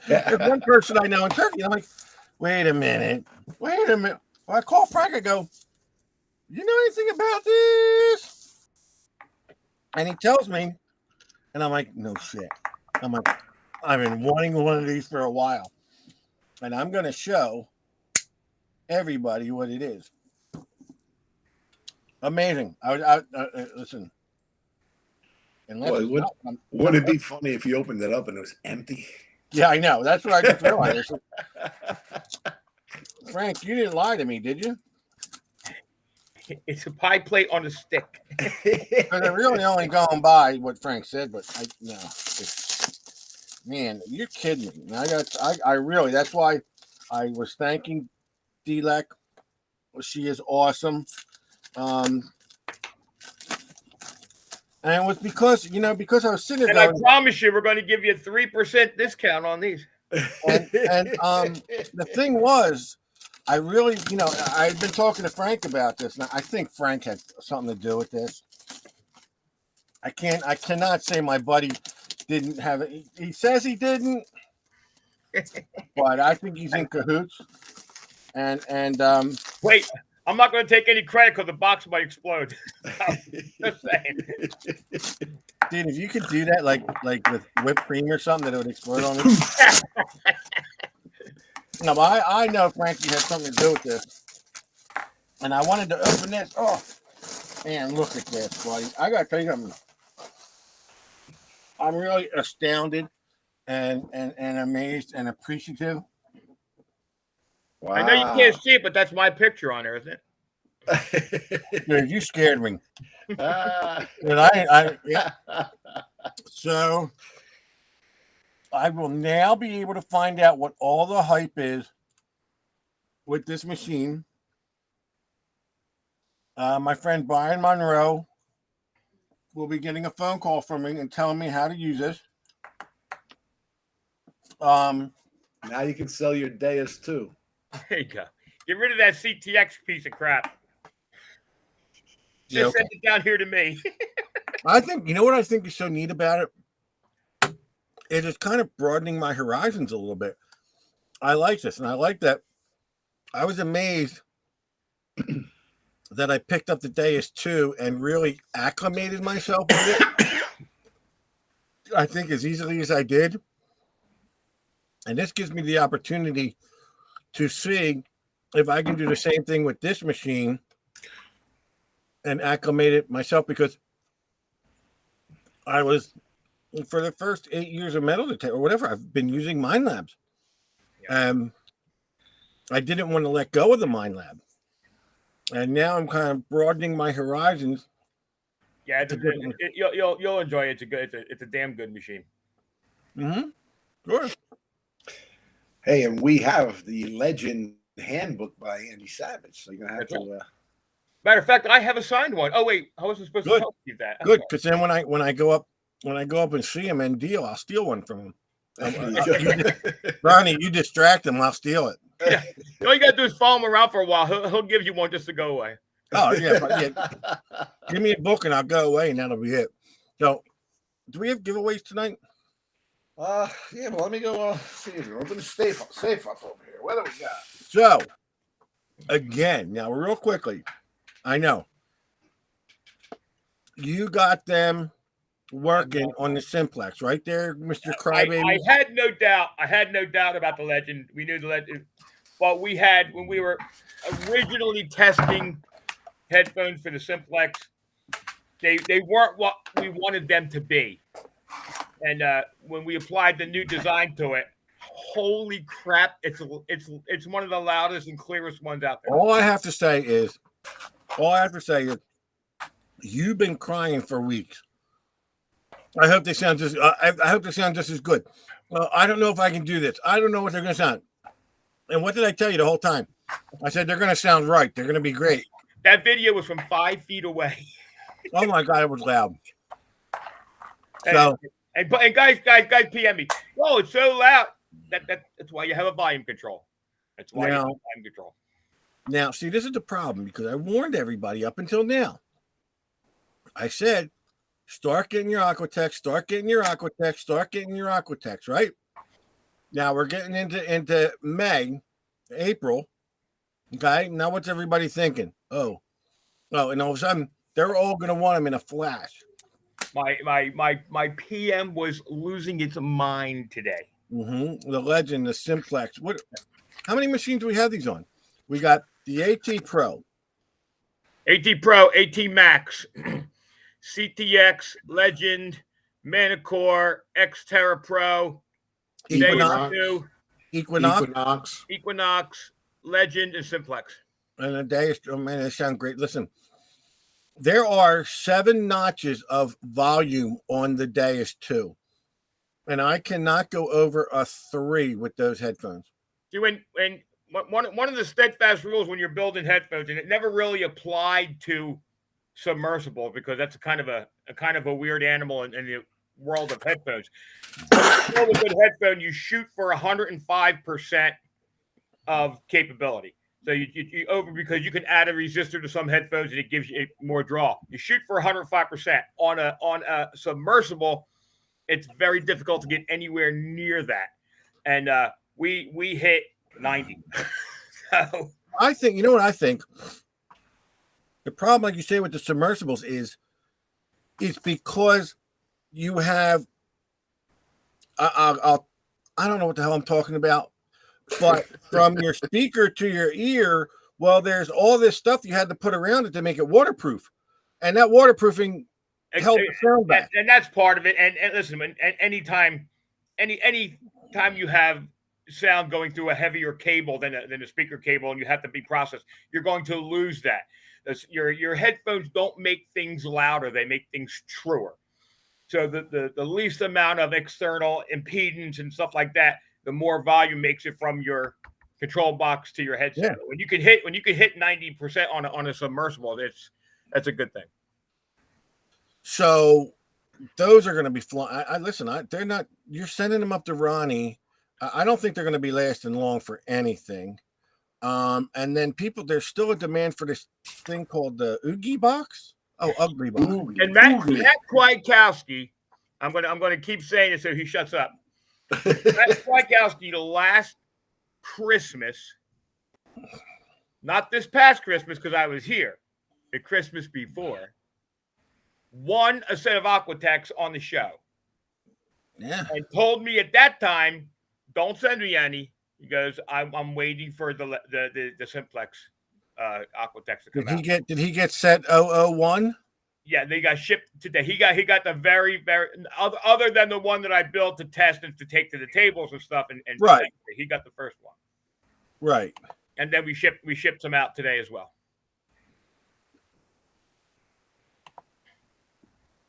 There's one person I know in Turkey. And I'm like, wait a minute. Well, I call Frank. I go, you know anything about this? And he tells me, and I'm like, no shit. I'm like, I've been wanting one of these for a while, and I'm going to show everybody what it is. Amazing. I listen. Boy, wouldn't it be funny if you opened it up and it was empty? Yeah, I know. That's what I just realized. Frank, you didn't lie to me, did you? It's a pie plate on a stick. I'm really only going by what Frank said, but man, you're kidding me. I really, that's why I was thanking Delek. She is awesome. And it was because I was sitting there. And I promise you, we're going to give you a 3% discount on these. And the thing was, I really, I've been talking to Frank about this, and I think Frank had something to do with this. I cannot say my buddy didn't have it. He says he didn't, but I think he's in cahoots. And wait, I'm not going to take any credit because the box might explode. Just saying. Dude, if you could do that, like with whipped cream or something, that it would explode on me. No, but I know Frankie had something to do with this, and I wanted to open this. Oh, man, look at this, buddy! I gotta tell you something. I'm really astounded and amazed and appreciative. Wow. I know you can't see it, but that's my picture on there, isn't it? Dude, you scared me. Ah. But yeah. So I will now be able to find out what all the hype is with this machine. My friend Brian Monroe will be getting a phone call from me and telling me how to use this. Now you can sell your Deus too. There you go. Get rid of that CTX piece of crap. Just send it down here to me. I think, what I think is so neat about it? It is kind of broadening my horizons a little bit. I like this, and I like that. I was amazed that I picked up the Deus 2 and really acclimated myself with it. I think as easily as I did. And this gives me the opportunity to see if I can do the same thing with this machine and acclimate it myself, because I was, for the first 8 years of metal detector or whatever, I've been using Minelabs. I didn't want to let go of the Minelab. And now I'm kind of broadening my horizons. Yeah, you'll enjoy it. It's a damn good machine. Mm-hmm. Sure. Hey, and we have the Legend Handbook by Andy Savage. So you're gonna have to. Matter of fact, I have a signed one. Oh wait, I wasn't supposed to tell you that. Good, because then when I go up and see him and deal, I'll steal one from him. Ronnie, you distract him, I'll steal it. Yeah. All you gotta do is follow him around for a while. He'll give you one just to go away. Oh yeah. Give me a book and I'll go away, and that'll be it. So, do we have giveaways tonight? Yeah, but let me go see if you open the safe up over here. What do we got? So, again, now real quickly, I know you got them working on the Simplex right there, Mr. Crybaby. I had no doubt. I had no doubt about the Legend. We knew the Legend, but we had, when we were originally testing headphones for the Simplex, they weren't what we wanted them to be. And when we applied the new design to it, holy crap! It's one of the loudest and clearest ones out there. All I have to say is, you've been crying for weeks. I hope they sound just. I hope they sound just as good. Well, I don't know if I can do this. I don't know what they're going to sound. And what did I tell you the whole time? I said they're going to sound right. They're going to be great. That video was from 5 feet away. Oh my God, it was loud. And, So and guys, PM me. Oh, it's so loud. That's why you have a volume control. That's why you have volume control. now, see, this is the problem because I warned everybody up until now. I said, start getting your Aquatex, start getting your Aquatex, start getting your Aquatex, right? Now we're getting into May, April. Okay, now what's everybody thinking? Oh, and all of a sudden they're all going to want them in a flash. My PM was losing its mind today. The Legend, the Simplex. What? How many machines do we have these on? We got the AT Pro, AT Pro, AT Max, CTX, Legend, Manicore, Xterra Pro, Equinox, Legend, and Simplex. and a Deus. Oh man, they sound great. Listen, there are 7 notches of volume on the Deus 2, and I cannot go over a 3 with those headphones. See, when one of the steadfast rules when you're building headphones, and it never really applied to submersible because that's a kind of a weird animal in the world of headphones. With a good headphone, you shoot for 105% of capability. So you over because you can add a resistor to some headphones and it gives you more draw. You shoot for 105% on a submersible. It's very difficult to get anywhere near that, and we hit 90. So I think, you know what I think? The problem, like you say, with the submersibles is it's because you have, I don't know what the hell I'm talking about, but from your speaker to your ear, well, there's all this stuff you had to put around it to make it waterproof. And that waterproofing held the sound back. And that's part of it. And listen, anytime you have sound going through a heavier cable than a speaker cable and you have to be processed, you're going to lose that. Your headphones don't make things louder, they make things truer. So the least amount of external impedance and stuff like that, the more volume makes it from your control box to your headset. Yeah. When you can hit 90% on a submersible, that's a good thing. So those are going to be flying. They're not. You're sending them up to Ronnie. I don't think they're going to be lasting long for anything. And then there's still a demand for this thing called the Oogie Box. Oh, Ugly Box. And Matt Kwiatkowski, I'm gonna keep saying it so he shuts up. Matt Kwiatkowski, last Christmas, not this past Christmas because I was here, the Christmas before, won a set of Aquatex on the show. Yeah. And told me at that time, don't send me any. He goes, I'm waiting for the Simplex Aquatex to come out. Did he get set 001? Yeah, they got shipped today. He got the very, very other than the one that I built to test and to take to the tables and stuff. And right, he got the first one. Right. And then we shipped some out today as well.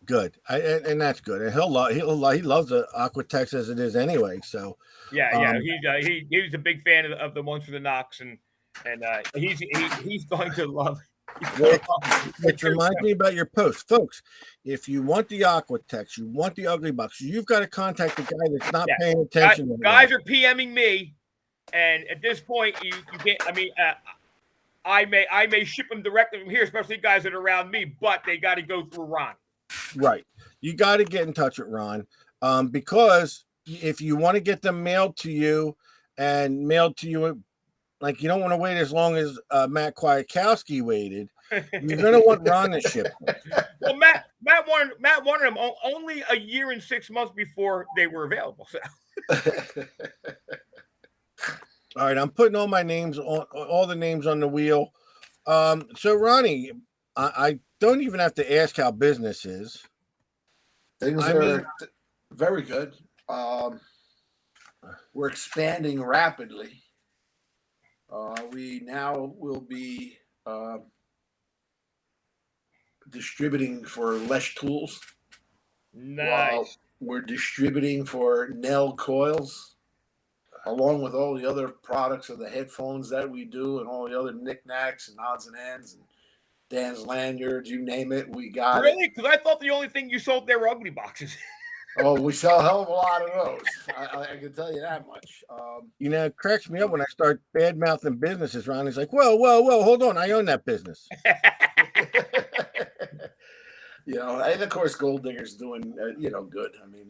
Good, and that's good. And he loves the Aquatex as it is anyway. So yeah, he's a big fan of the ones for the Knox, and he's going to love. Which reminds me about your post, folks. If you want the Aquatex, you want the Ugly Box, you've got to contact the guy that's not paying attention. Guys are PMing me, and at this point, you can't. I mean, I may ship them directly from here, especially guys that are around me, but they got to go through Ron. Right. You got to get in touch with Ron, because if you want to get them mailed to you, like you don't want to wait as long as Matt Kwiatkowski waited. You're going to want Ron to ship them. Well, Matt wanted them only a year and 6 months before they were available. So. All right, I'm putting all the names on the wheel. So Ronnie, I don't even have to ask how business is. Things are very good. we're expanding rapidly. We now will be distributing for Lesh Tools. Nice. We're distributing for Nell Coils, along with all the other products of the headphones that we do and all the other knickknacks and odds and ends and Dan's lanyards, you name it, we got it. Really? Because I thought the only thing you sold there were ugly boxes. Oh, we sell a hell of a lot of those. I can tell you that much. You know, it cracks me up when I start bad mouthing businesses. Ronnie's like, whoa, hold on. I own that business. You know, and of course, Gold Digger's doing, good. I mean,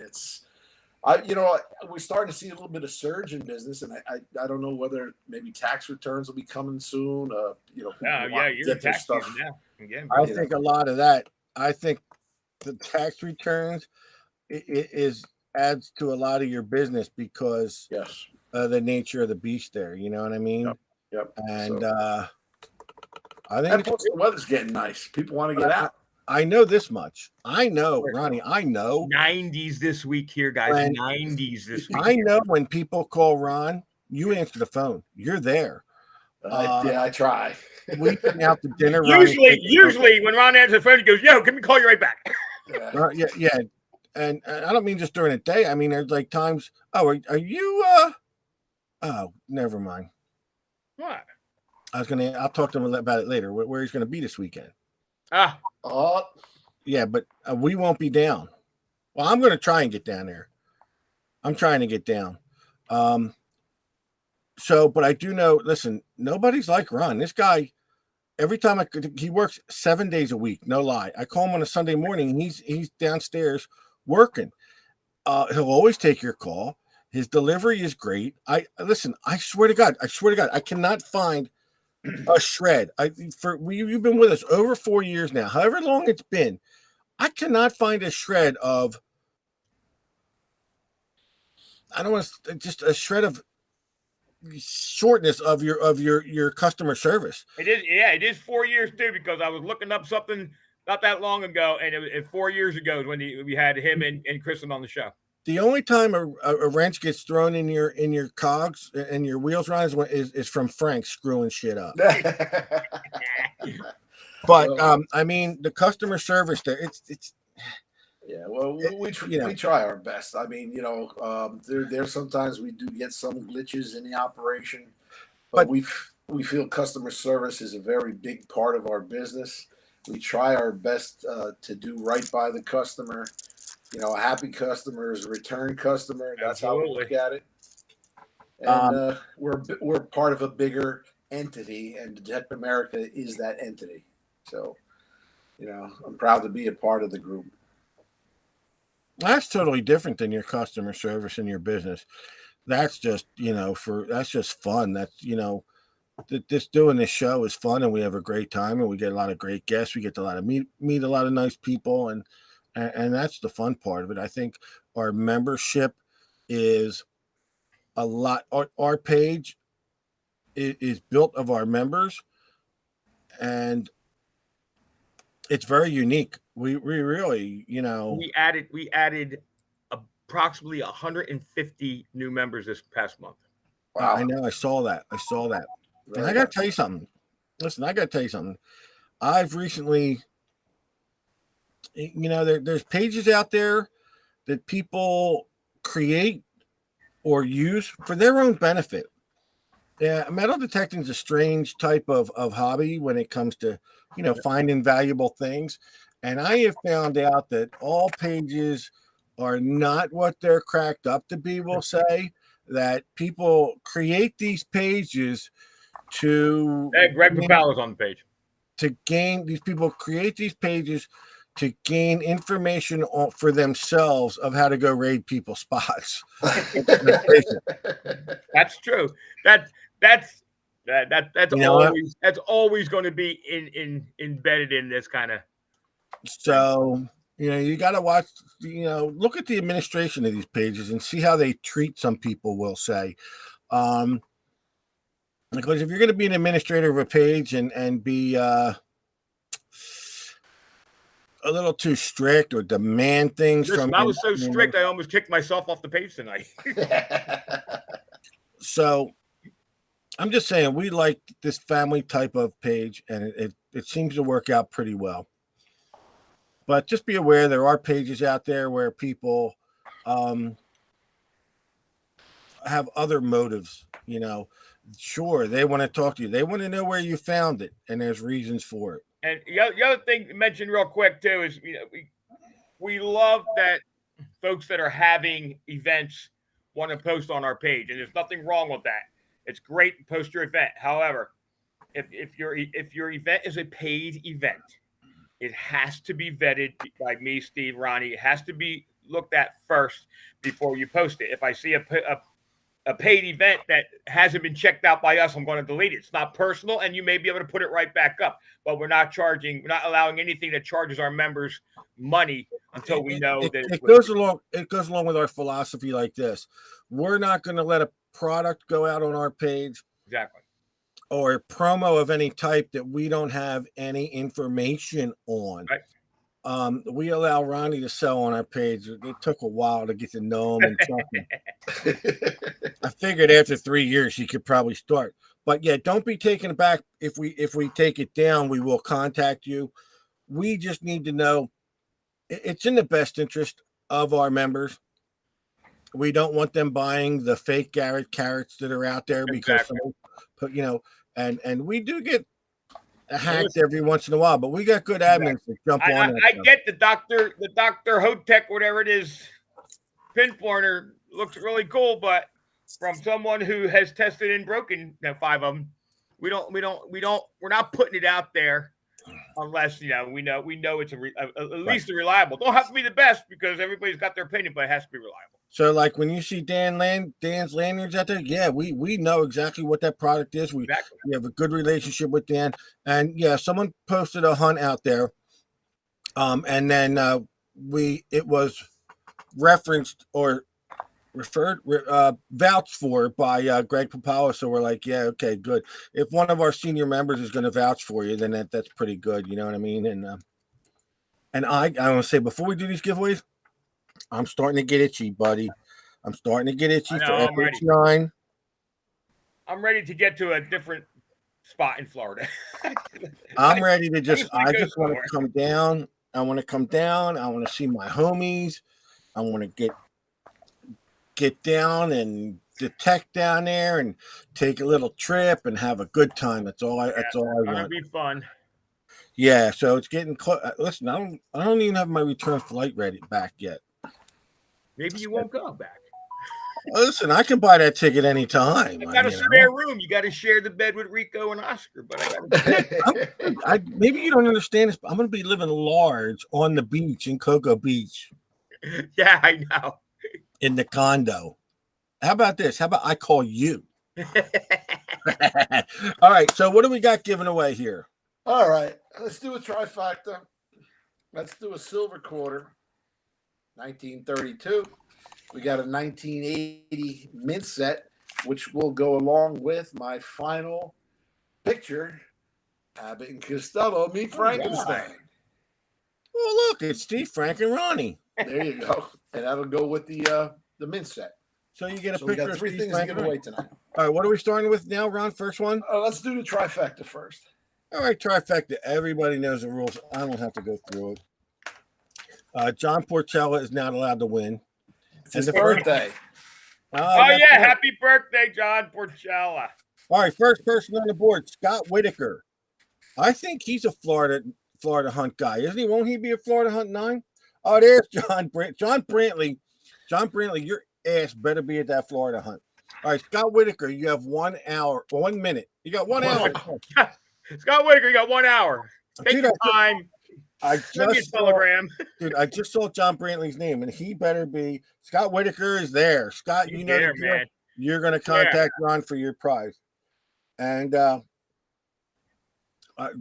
we're starting to see a little bit of surge in business, and I don't know whether maybe tax returns will be coming soon. People want to you're get in their tax stuff. season now. Again, I think a lot of that. I think the tax returns adds to a lot of your business because Yes. the nature of the beast there. You know what I mean? Yep. And So, I think and plus the weather's getting nice. People want to get out. I know this much. I know, Ronnie. I know 90s this week here, guys. When- 90s this week. I know when people call Ron, you answer the phone. You're there. I try. We've been out to dinner. Usually when Ron answers the phone, he goes, "Yo, can we call you right back?" Yeah. And I don't mean just during the day. I mean, there's like times. Oh, are you? Oh, never mind. What? I'll talk to him about it later. Where he's gonna be this weekend. Oh, Yeah, but we won't be down. Well, I'm gonna try and get down there. I'm trying to get down. So, but I do know. Listen, nobody's like Ron. This guy. Every time he works 7 days a week. No lie. I call him on a Sunday morning, and he's downstairs working. He'll always take your call. His delivery is great. I swear to God, I cannot find a shred. You've been with us over 4 years now, however long it's been. I cannot find a shred of. I don't want to just a shred of shortness of your customer service. It is 4 years too, because I was looking up something not that long ago, and it 4 years ago is when we had him and Kristen on the show. The only time a wrench gets thrown in your cogs and your wheels rise is from Frank screwing shit up. But I mean, the customer service there, it's. Yeah, well, we try our best. I mean, there sometimes we do get some glitches in the operation, but we feel customer service is a very big part of our business. We try our best to do right by the customer. A happy customer is a return customer. That's Absolutely. how we look at it. And we're part of a bigger entity, and Detect America is that entity. So, I'm proud to be a part of the group. That's totally different than your customer service in your business. That's just, that's just fun. That's, just doing this show is fun, and we have a great time, and we get a lot of great guests. We get to meet a lot of nice people, and that's the fun part of it. I think our membership is a lot. Our page is built of our members, and it's very unique. We really, we added approximately 150 new members this past month. Wow. I know. I saw that. And I got to tell you something. Listen, I've recently, there's pages out there that people create or use for their own benefit. Yeah, metal detecting is a strange type of hobby when it comes to, finding valuable things. And I have found out that all pages are not what they're cracked up to be, we'll say. That people create these pages to... Hey, Greg Papala's on the page. These people create these pages to gain information for themselves of how to go raid people's spots. That's true. That's always going to be embedded in this kind of. So you got to watch. Look at the administration of these pages and see how they treat some people. Will say, because if you're going to be an administrator of a page and be a little too strict or demand things Listen, from I you. was so strict, I almost kicked myself off the page tonight. So I'm just saying we like this family type of page, and it seems to work out pretty well. But just be aware there are pages out there where people have other motives. Sure, they want to talk to you. They want to know where you found it, and there's reasons for it. And the other thing to mention real quick too is we love that folks that are having events want to post on our page, and there's nothing wrong with that. It's great to post your event. However, if your event is a paid event, it has to be vetted by me, Steve, Ronnie. It has to be looked at first before you post it. If I see a paid event that hasn't been checked out by us, I'm going to delete it. It's not personal, and you may be able to put it right back up. But we're not allowing anything that charges our members money until we know that it goes along. It goes along with our philosophy like this. We're not going to let a product go out on our page. Exactly. Or a promo of any type that we don't have any information on. Right. We allow Ronnie to sell on our page. It took a while to get to know him and trust him. I figured after 3 years he could probably start. But yeah, don't be taken aback if we take it down. We will contact you. We just need to know it's in the best interest of our members. We don't want them buying the fake Garrett carrots that are out there because and we do get hacked every once in a while, but we got good admins that jump on. I get the Dr. Hotech, whatever it is, pinpointer looks really cool, but from someone who has tested and broken 5 of them, we're not putting it out there unless we know it's at least a reliable. Don't have to be the best because everybody's got their opinion, but it has to be reliable. So, like when you see Dan's lanyards out there, yeah, we know exactly what that product is. We have a good relationship with Dan, and yeah, someone posted a hunt out there, and then it was referenced or vouched for by Greg Papala. So we're like, yeah, okay, good. If one of our senior members is going to vouch for you, then that's pretty good. You know what I mean? And I want to say before we do these giveaways, I'm starting to get itchy, buddy. I'm starting to get itchy for FH9. I'm ready to get to a different spot in Florida. I'm ready to I just want to come down. I want to come down. I want to see my homies. I want to get down and detect down there and take a little trip and have a good time. That's all I want. It'll be fun. Yeah, so it's getting close. Listen, I don't even have my return flight ready back yet. Maybe you won't go back. Listen, I can buy that ticket anytime. I got a spare room. You got to share the bed with Rico and Oscar, but maybe you don't understand this, but I'm going to be living large on the beach in Cocoa Beach. Yeah, I know. In the condo. How about this? How about I call you? All right. So what do we got given away here? All right. Let's do a trifecta. Let's do a silver quarter. 1932. We got a 1980 mint set, which will go along with my final picture. Abbott and Costello meet Frankenstein. Oh, look, it's Steve, Frank, and Ronnie. There you go. And that'll go with the mint set. So you get a So picture we got of 3 Steve, things Frank, to give away tonight. All right, what are we starting with now, Ron? First one? Let's do the trifecta first. All right, trifecta. Everybody knows the rules. I don't have to go through it. John Porchella is not allowed to win. It's his birthday. Oh yeah, happy birthday, John Porchella. All right, first person on the board, Scott Whitaker. I think he's a Florida Hunt guy, isn't he? Won't he be a Florida Hunt 9? Oh, there's John Brantley. John Brantley, your ass better be at that Florida Hunt. All right, Scott Whitaker, you have 1 hour, 1 minute. You got 1 hour. Scott Whitaker, you got 1 hour. Take your time. I just saw John Brantley's name, and he better be. Scott Whitaker is there. Scott, you know, man. You're going to contact Ron for your prize. And,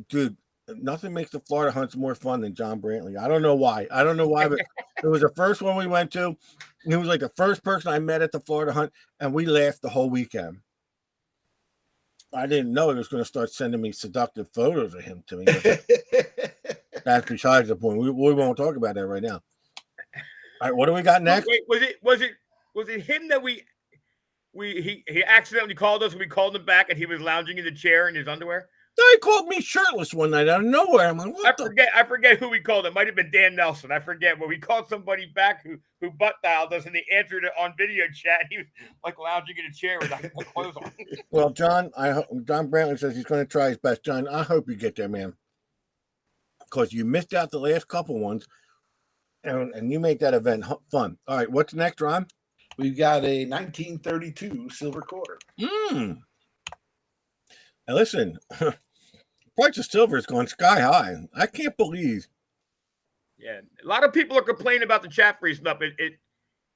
dude, nothing makes the Florida hunts more fun than John Brantley. I don't know why. But it was the first one we went to. He was like the first person I met at the Florida hunt, and we laughed the whole weekend. I didn't know he was going to start sending me seductive photos of him to me. That's besides the point. We won't talk about that right now. All right, what do we got next? Wait, was it him that he accidentally called us and we called him back and he was lounging in the chair in his underwear? No, he called me shirtless one night out of nowhere. I'm like, what I forget who we called. It might have been Dan Nelson. I forget, but we called somebody back who butt dialed us and they answered it on video chat. And he was like lounging in a chair with no clothes on. Well, John Brantley says he's going to try his best. John, I hope you get there, man, because you missed out the last couple ones, and you make that event fun. All right, what's next, Ron? We've got a 1932 silver quarter. Now listen, price of silver has gone sky high. I can't believe. Yeah, a lot of people are complaining about the chat freezing up.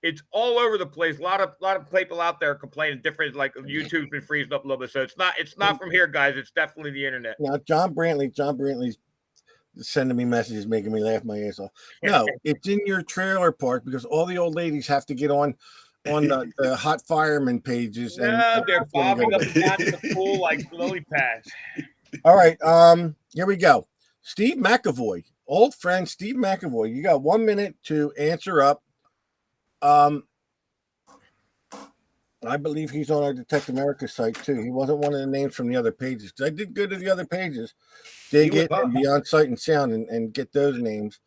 It's all over the place. A lot of people out there complaining different. Like YouTube's been freezing up a little bit, so it's not from here, guys. It's definitely the internet. Now, John Brantley's sending me messages, making me laugh my ass off. No, it's in your trailer park because all the old ladies have to get on the hot fireman pages. Yeah, they're bobbing up and down in the pool like lily pads. All right, here we go. Steve McAvoy, old friend Steve McAvoy. You got 1 minute to answer up. I believe he's on our Detect America site too. He wasn't one of the names from the other pages. I did go to the other pages, dig it, and be on Sight and Sound and get those names.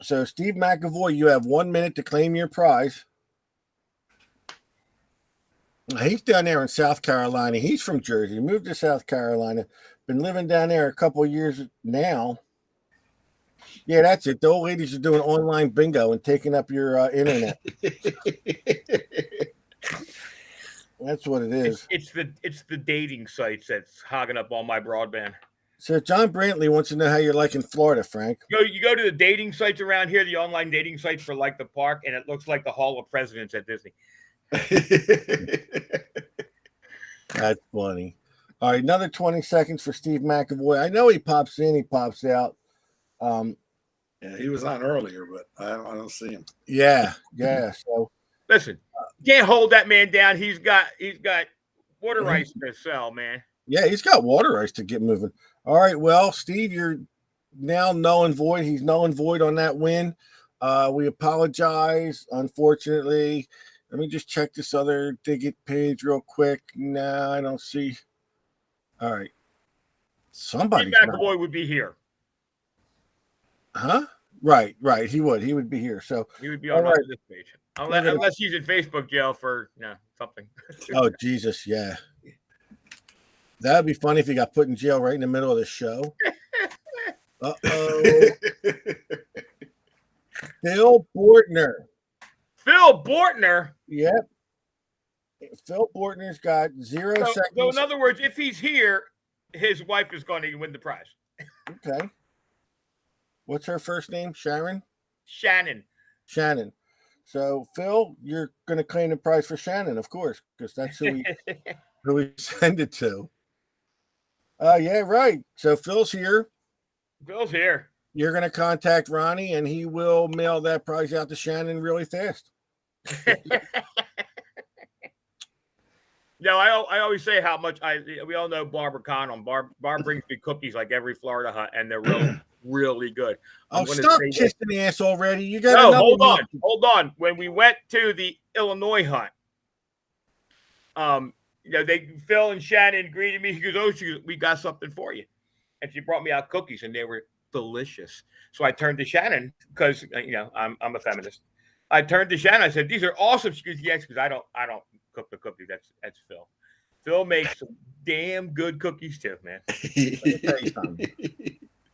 So Steve McAvoy, you have 1 minute to claim your prize. He's down there in South Carolina. He's from Jersey. Moved to South Carolina. Been living down there a couple of years now. Yeah, that's it. The old ladies are doing online bingo and taking up your internet. That's what it is. It's the dating sites that's hogging up all my broadband. So John Brantley wants to know how you're liking Florida, Frank. You go to the dating sites around here, the online dating sites for like the park, and it looks like the Hall of Presidents at Disney. That's funny. All right, another 20 seconds for Steve McAvoy. I know he pops in, he pops out. Yeah, he was on earlier, but I don't see him. Yeah. So listen, can't hold that man down. He's got water rights to sell, man. Yeah, he's got water rights to get moving. All right, well, Steve, you're now null and void. He's null and void on that win. We apologize. Unfortunately, let me just check this other Dig It page real quick. No, I don't see. All right, somebody. Steve McAvoy would be here. Huh? Right. He would be here. So he would be on this page, unless he's in Facebook jail for something. Oh Jesus, yeah. That'd be funny if he got put in jail right in the middle of the show. Uh-oh. Phil Bortner. Phil Bortner? Yep. Phil Bortner's got 0 seconds. So in other words, if he's here, his wife is going to win the prize. Okay. What's her first name? Sharon? Shannon. So, Phil, you're going to claim the prize for Shannon, of course, because that's who we send it to. Yeah, right. So, Phil's here. You're going to contact Ronnie, and he will mail that prize out to Shannon really fast. No, I always say how much we all know Barbara Connell. Barb brings me cookies like every Florida hut, and they're really good. Stop kissing the ass already. You got hold on. When we went to the Illinois hunt, Phil and Shannon greeted me. He goes, we got something for you. And she brought me out cookies, and they were delicious. So I turned to Shannon because I'm a feminist. I turned to Shannon. I said, "These are awesome." She goes, "Yes," because I don't cook the cookies. That's Phil. Phil makes some damn good cookies too, man. Let me tell you something.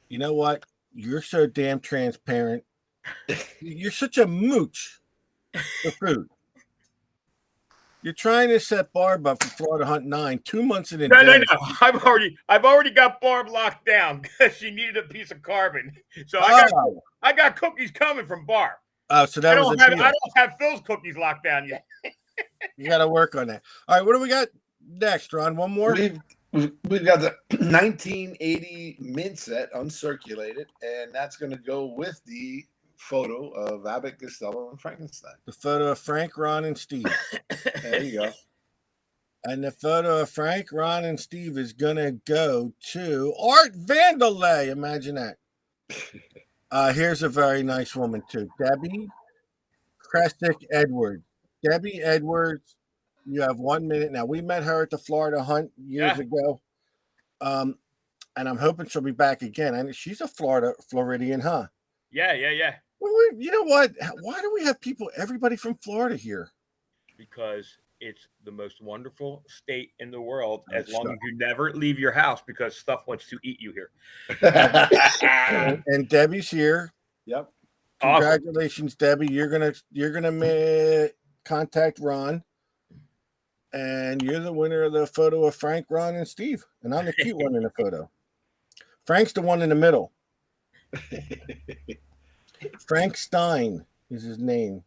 You know what? You're so damn transparent. You're such a mooch for food. You're trying to set Barb up for Florida Hunt 9 2 months in advance. No. I've already got Barb locked down because she needed a piece of carbon. So I got cookies coming from Barb. Oh, so that was I don't have Phil's cookies locked down yet. You got to work on that. All right, what do we got next, Ron? One more? We've got the 1980 mint set uncirculated, and that's going to go with the photo of Abbott, Costello, and Frankenstein. The photo of Frank, Ron, and Steve. There you go. And the photo of Frank, Ron, and Steve is gonna go to Art Vandelay. Imagine that. Here's a very nice woman too, Debbie Kresick Edwards. Debbie Edwards, you have 1 minute now. We met her at the Florida Hunt years Yeah. ago, and I'm hoping she'll be back again. And she's a Floridian, huh? Yeah. Well, you know what? Why do we have everybody from Florida here? Because it's the most wonderful state in the world, Oh, as long sure. as you never leave your house because stuff wants to eat you here. And Debbie's here. Yep. Awesome. Congratulations, Debbie. You're gonna contact Ron, and you're the winner of the photo of Frank, Ron, and Steve. And I'm the cute one in the photo. Frank's the one in the middle. Frank Stein is his name.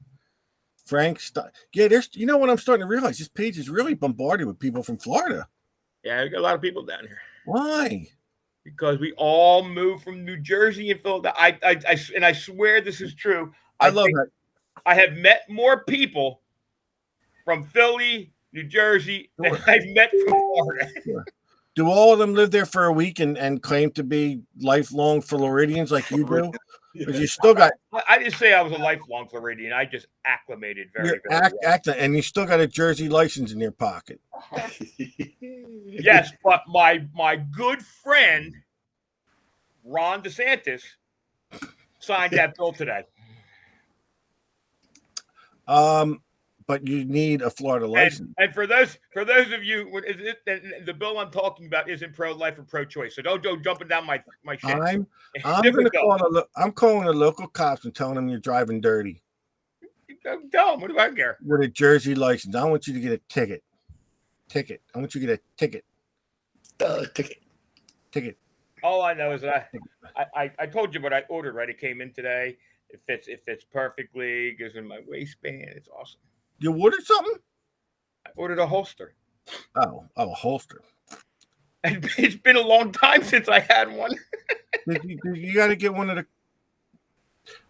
Frank Stein. Yeah, you know what I'm starting to realize? This page is really bombarded with people from Florida. Yeah, we got a lot of people down here Why? because we all moved from New Jersey and Philadelphia. I swear this is true. I love think that. I have met more people from Philly, New Jersey than I've met from Florida. Do all of them live there for a week and claim to be lifelong Floridians like you do? Because you still got I didn't say I was a lifelong Floridian. I just acclimated very well. and you still got a Jersey license in your pocket. Yes, but my good friend Ron DeSantis signed that bill today. But you need a Florida license. And for those of you, the bill I'm talking about isn't pro-life or pro-choice. So don't go jumping down my shit. I'm calling the local cops and telling them you're driving dirty Tell them. What do I care? with a Jersey license. I want you to get a ticket. I want you to get a ticket. Ticket. All I know is that I told you what I ordered. Right, it came in today. It fits perfectly. It goes in my waistband. It's awesome. You ordered something? I ordered a holster. Oh, a holster. And it's been a long time since I had one. You got to get one of the.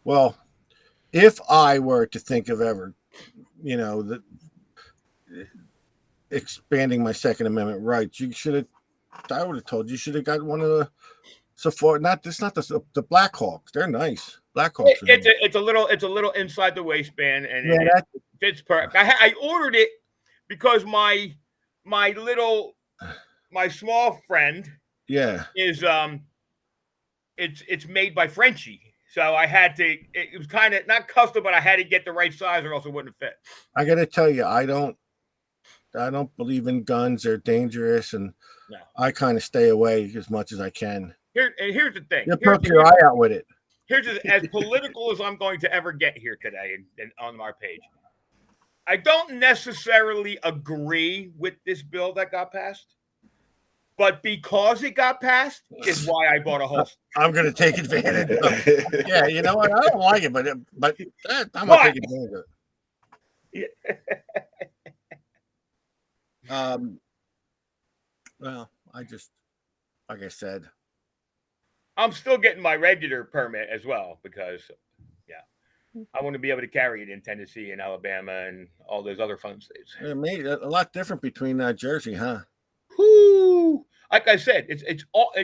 Well, if I were to think of ever, expanding my Second Amendment rights, I would have told you should have got one of the Sephora. It's not the Black Hawks. They're nice. Black Hawks. It's a little inside the waistband, and it fits perfect. I ordered it because my small friend is it's made by Frenchie. So I had to. It was kind of not custom, but I had to get the right size, or else it wouldn't fit. I got to tell you, I don't believe in guns. They're dangerous, and I kind of stay away as much as I can. Here's the thing. You poke your eye out with it. Here's as political as I'm going to ever get here today, and on our page. I don't necessarily agree with this bill that got passed, but because it got passed is why I bought a holster. I'm going to take advantage of it. Yeah, you know what? I don't like it, but I'm going to take advantage of it. Well, like I said, I'm still getting my regular permit as well because, I want to be able to carry it in Tennessee and Alabama and all those other fun states. It made a lot different between Jersey, huh? Whoo! Like I said, it's all.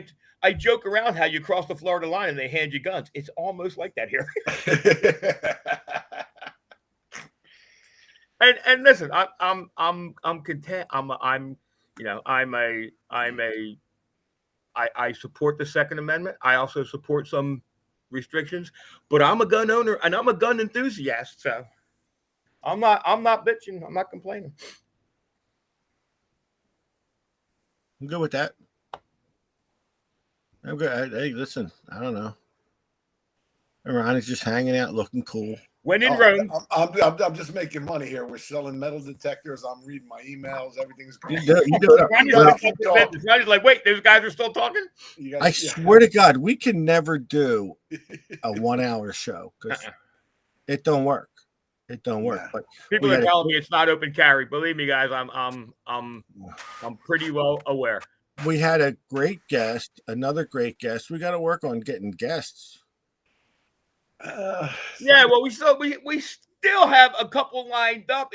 I joke around how you cross the Florida line and they hand you guns. It's almost like that here. and listen, I'm content. I support the Second Amendment. I also support some restrictions, but I'm a gun owner and I'm a gun enthusiast. So I'm not bitching. I'm not complaining. I'm good with that. I'm good. Hey, listen, I don't know. Ron is just hanging out, looking cool. When in Rome, I'm just making money here. We're selling metal detectors. I'm reading my emails. Everything's great. You do it. Ronnie's like, wait, those guys are still talking? I swear to God, we can never do a 1 hour show because it don't work. It don't work. Yeah. But people are telling me it's not open carry. Believe me, guys, I'm pretty well aware. We had a great guest, another great guest. We got to work on getting guests. Yeah, well, we still have a couple lined up.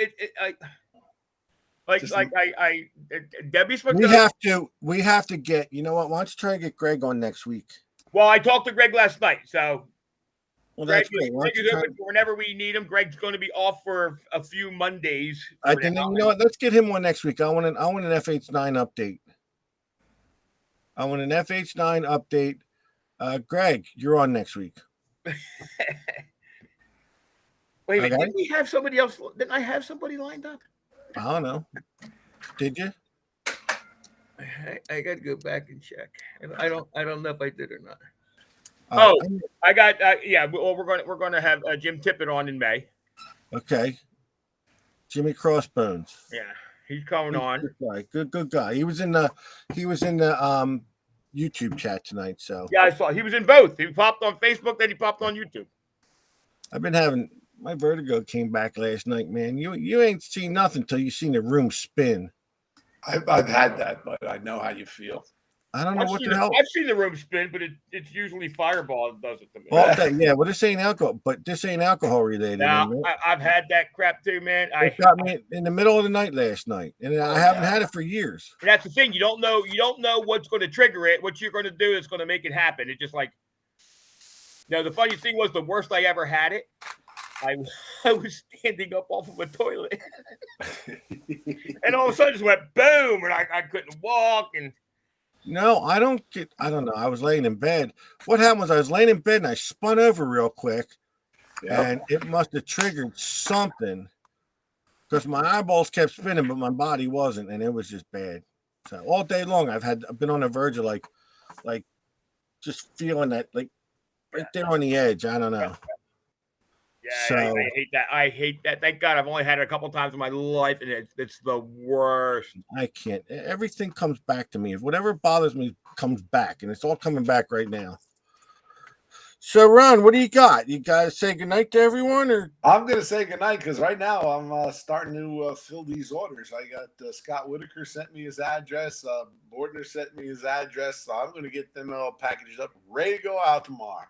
Just- Debbie's supposed We have to get, you know what? Why don't you try and get Greg on next week? Well, I talked to Greg last night, so Well, Greg, that's great. Why Greg don't is you try? open for whenever we need him. Greg's going to be off for a few Mondays. I for think now. you know what? Let's get him one next week. I want an FH9 update. I want an FH9 update. Greg, you're on next week. Wait a minute, Okay. didn't we have somebody else? Didn't I have somebody lined up? I don't know. Did you? I got to go back and check. I don't know if I did or not. Uh, I got yeah. Well, we're going to have Jim Tippett on in May. Okay. Jimmy Crossbones. Yeah, he's coming on. Good guy. Good guy. He was in the YouTube chat tonight. So Yeah, I saw he was in both. He popped on Facebook, then he popped on YouTube. I've been having my vertigo came back last night, man. You ain't seen nothing till you seen the room spin. I've had that, but I know how you feel. I don't know what the hell. I've seen the room spin, but it's usually Fireball that does it to me. Well, well, this ain't alcohol, but this ain't alcohol related. Now, man. I've had that crap too, man. It got me in the middle of the night last night, and I haven't had it for years. And that's the thing. You don't know what's going to trigger it. What you're going to do is going to make it happen. It's just like, the funny thing was the worst I ever had it. I was standing up off of a toilet, and all of a sudden just went boom, and I couldn't walk. And No, I don't know. I was laying in bed. What happened was I was laying in bed and I spun over real quick, and it must have triggered something because my eyeballs kept spinning, but my body wasn't, and it was just bad. So all day long I've been on the verge of like just feeling that like right there on the edge. I don't know. yeah, So- I hate that. I hate that. Thank God I've only had it a couple times in my life, and it's the worst. I can't. Everything comes back to me. If whatever bothers me comes back, and it's all coming back right now. So, Ron, what do you got? You got to say goodnight to everyone, or I'm gonna say goodnight because right now I'm starting to fill these orders. I got Scott Whitaker sent me his address. Bordner sent me his address, so I'm gonna get them all packaged up, ready to go out tomorrow.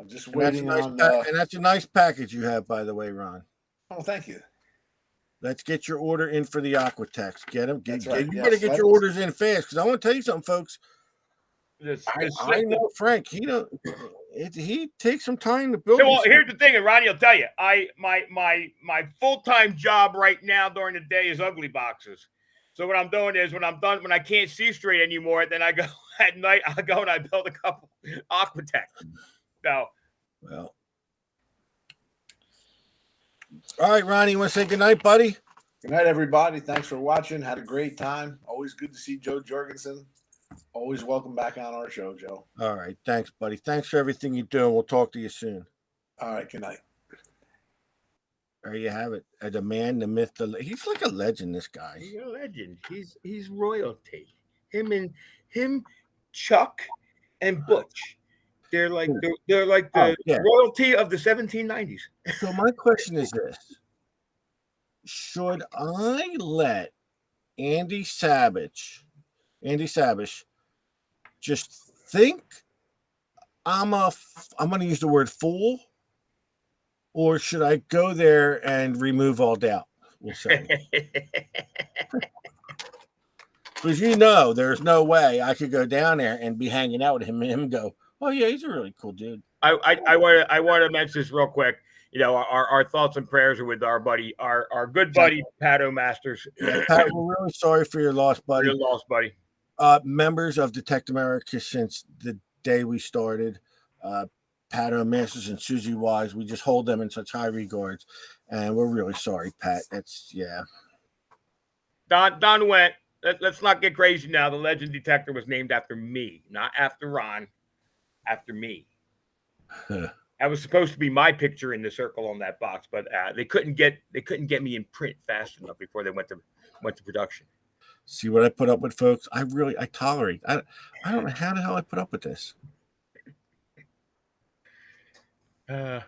I'm just and that's, waiting a nice on. and that's a nice package you have, by the way, Ron. Oh, thank you. Let's get your order in for the Aquatex. Get them. That's right, You yes, better get that your is- orders in fast because I want to tell you something, folks. I know Frank. He takes some time to build. Well, these here's the thing, and Ronnie will tell you. My full-time job right now during the day is ugly boxes. So what I'm doing is when I can't see straight anymore, then I go at night. I go and I build a couple Aquatex. So Well, all right, Ronnie, you want to say goodnight, buddy? Good night, everybody. Thanks for watching. Had a great time. Always good to see Joe Jorgensen. Always welcome back on our show, Joe. All right, thanks, buddy. Thanks for everything you do, and we'll talk to you soon. All right, good night. There you have it. The man, the myth, he's like a legend. This guy. he's a legend. He's royalty. Him, Chuck, and Butch. They're like the yeah. royalty of the 1790s. So my question is this: should I let Andy Savage, just think I'm going to use the word fool, or should I go there and remove all doubt? We'll say. Because there's no way I could go down there and be hanging out with him and him go, oh yeah, he's a really cool dude. I want to mention this real quick. Our thoughts and prayers are with our good buddy Pat O'Masters. Pat, we're really sorry for your loss, buddy. Your loss, buddy. Members of Detect America since the day we started, Pat O'Masters and Susie Wise, we just hold them in such high regards, and we're really sorry, Pat. That's Don went. Let's not get crazy now. The legend detector was named after me, not after Ron. After me. That was supposed to be my picture in the circle on that box, but they couldn't get me in print fast enough before they went to production. See what I put up with, folks? I tolerate. I don't know how the hell I put up with this. Hey,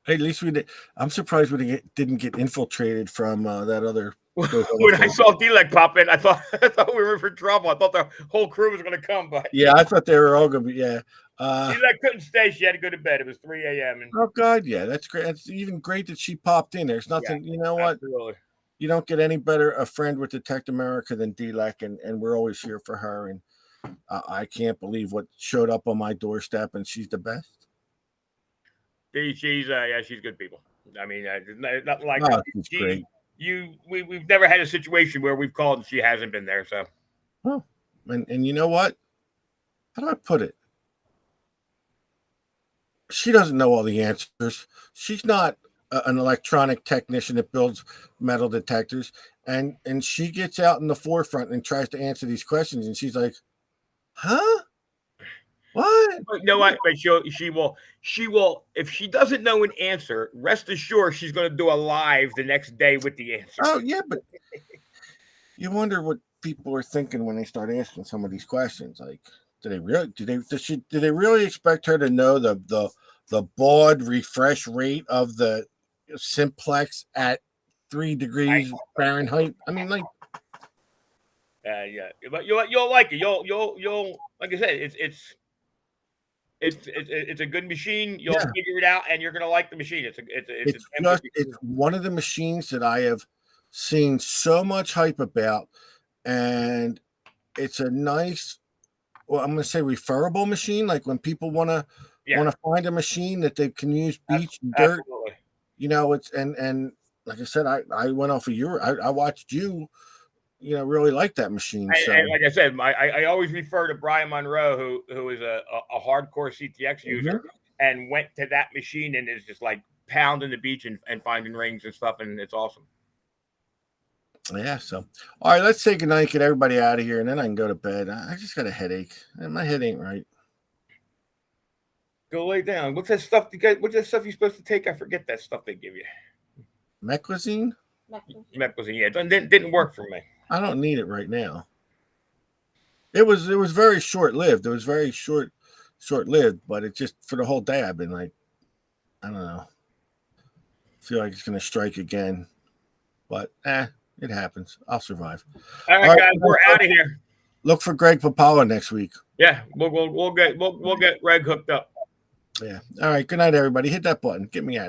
at least we did. I'm surprised we didn't get infiltrated from that other. When I saw D-Leg pop in, I thought we were for trouble. I thought the whole crew was going to come, but yeah, I thought they were all going to be. Yeah. D-Leg couldn't stay. She had to go to bed. It was 3 a.m. Oh God, yeah, that's great. It's even great that she popped in. There's nothing. You know what? Absolutely. you don't get any better a friend with Detect America than D-Lec, and we're always here for her. And I can't believe what showed up on my doorstep, and she's the best. She's good people. I mean, not like Oh, she's great. We've never had a situation where we've called and she hasn't been there. So, Oh, and you know what? How do I put it? She doesn't know all the answers. She's not an electronic technician that builds metal detectors, and she gets out in the forefront and tries to answer these questions, and she's like, "Huh? What?" you know what? But she will. If she doesn't know an answer, rest assured she's going to do a live the next day with the answer. Oh yeah, but you wonder what people are thinking when they start asking some of these questions. Like, do they really expect her to know the baud refresh rate of the simplex at 3 degrees Fahrenheit? I mean, like, yeah, but you'll like it. You'll like I said, it's a good machine. You'll figure it out, and you're gonna like the machine. It's one of the machines that I have seen so much hype about, and it's a nice, well, I'm gonna say referable machine. Like when people want to find a machine that they can use beach and dirt. Absolutely. You know, it's and like I said, I went off of I watched you, really like that machine. So and like I said, I always refer to Brian Monroe, who is a hardcore CTX user, and went to that machine and is just like pounding the beach and finding rings and stuff, and it's awesome. Yeah. So all right, let's say goodnight, get everybody out of here, and then I can go to bed. I just got a headache, and my head ain't right. Go lay down. What's that stuff you're supposed to take? I forget that stuff they give you. Meclizine? Meclizine, yeah. Didn't work for me. I don't need it right now. It was very short-lived. It was very short-lived, but it just, for the whole day, I've been like, I don't know. Feel like it's gonna strike again. But it happens. I'll survive. All right, guys, we're out of here. Look for Greg Papala next week. Yeah, we'll get Greg hooked up. Yeah. All right. Good night, everybody. Hit that button. Get me out.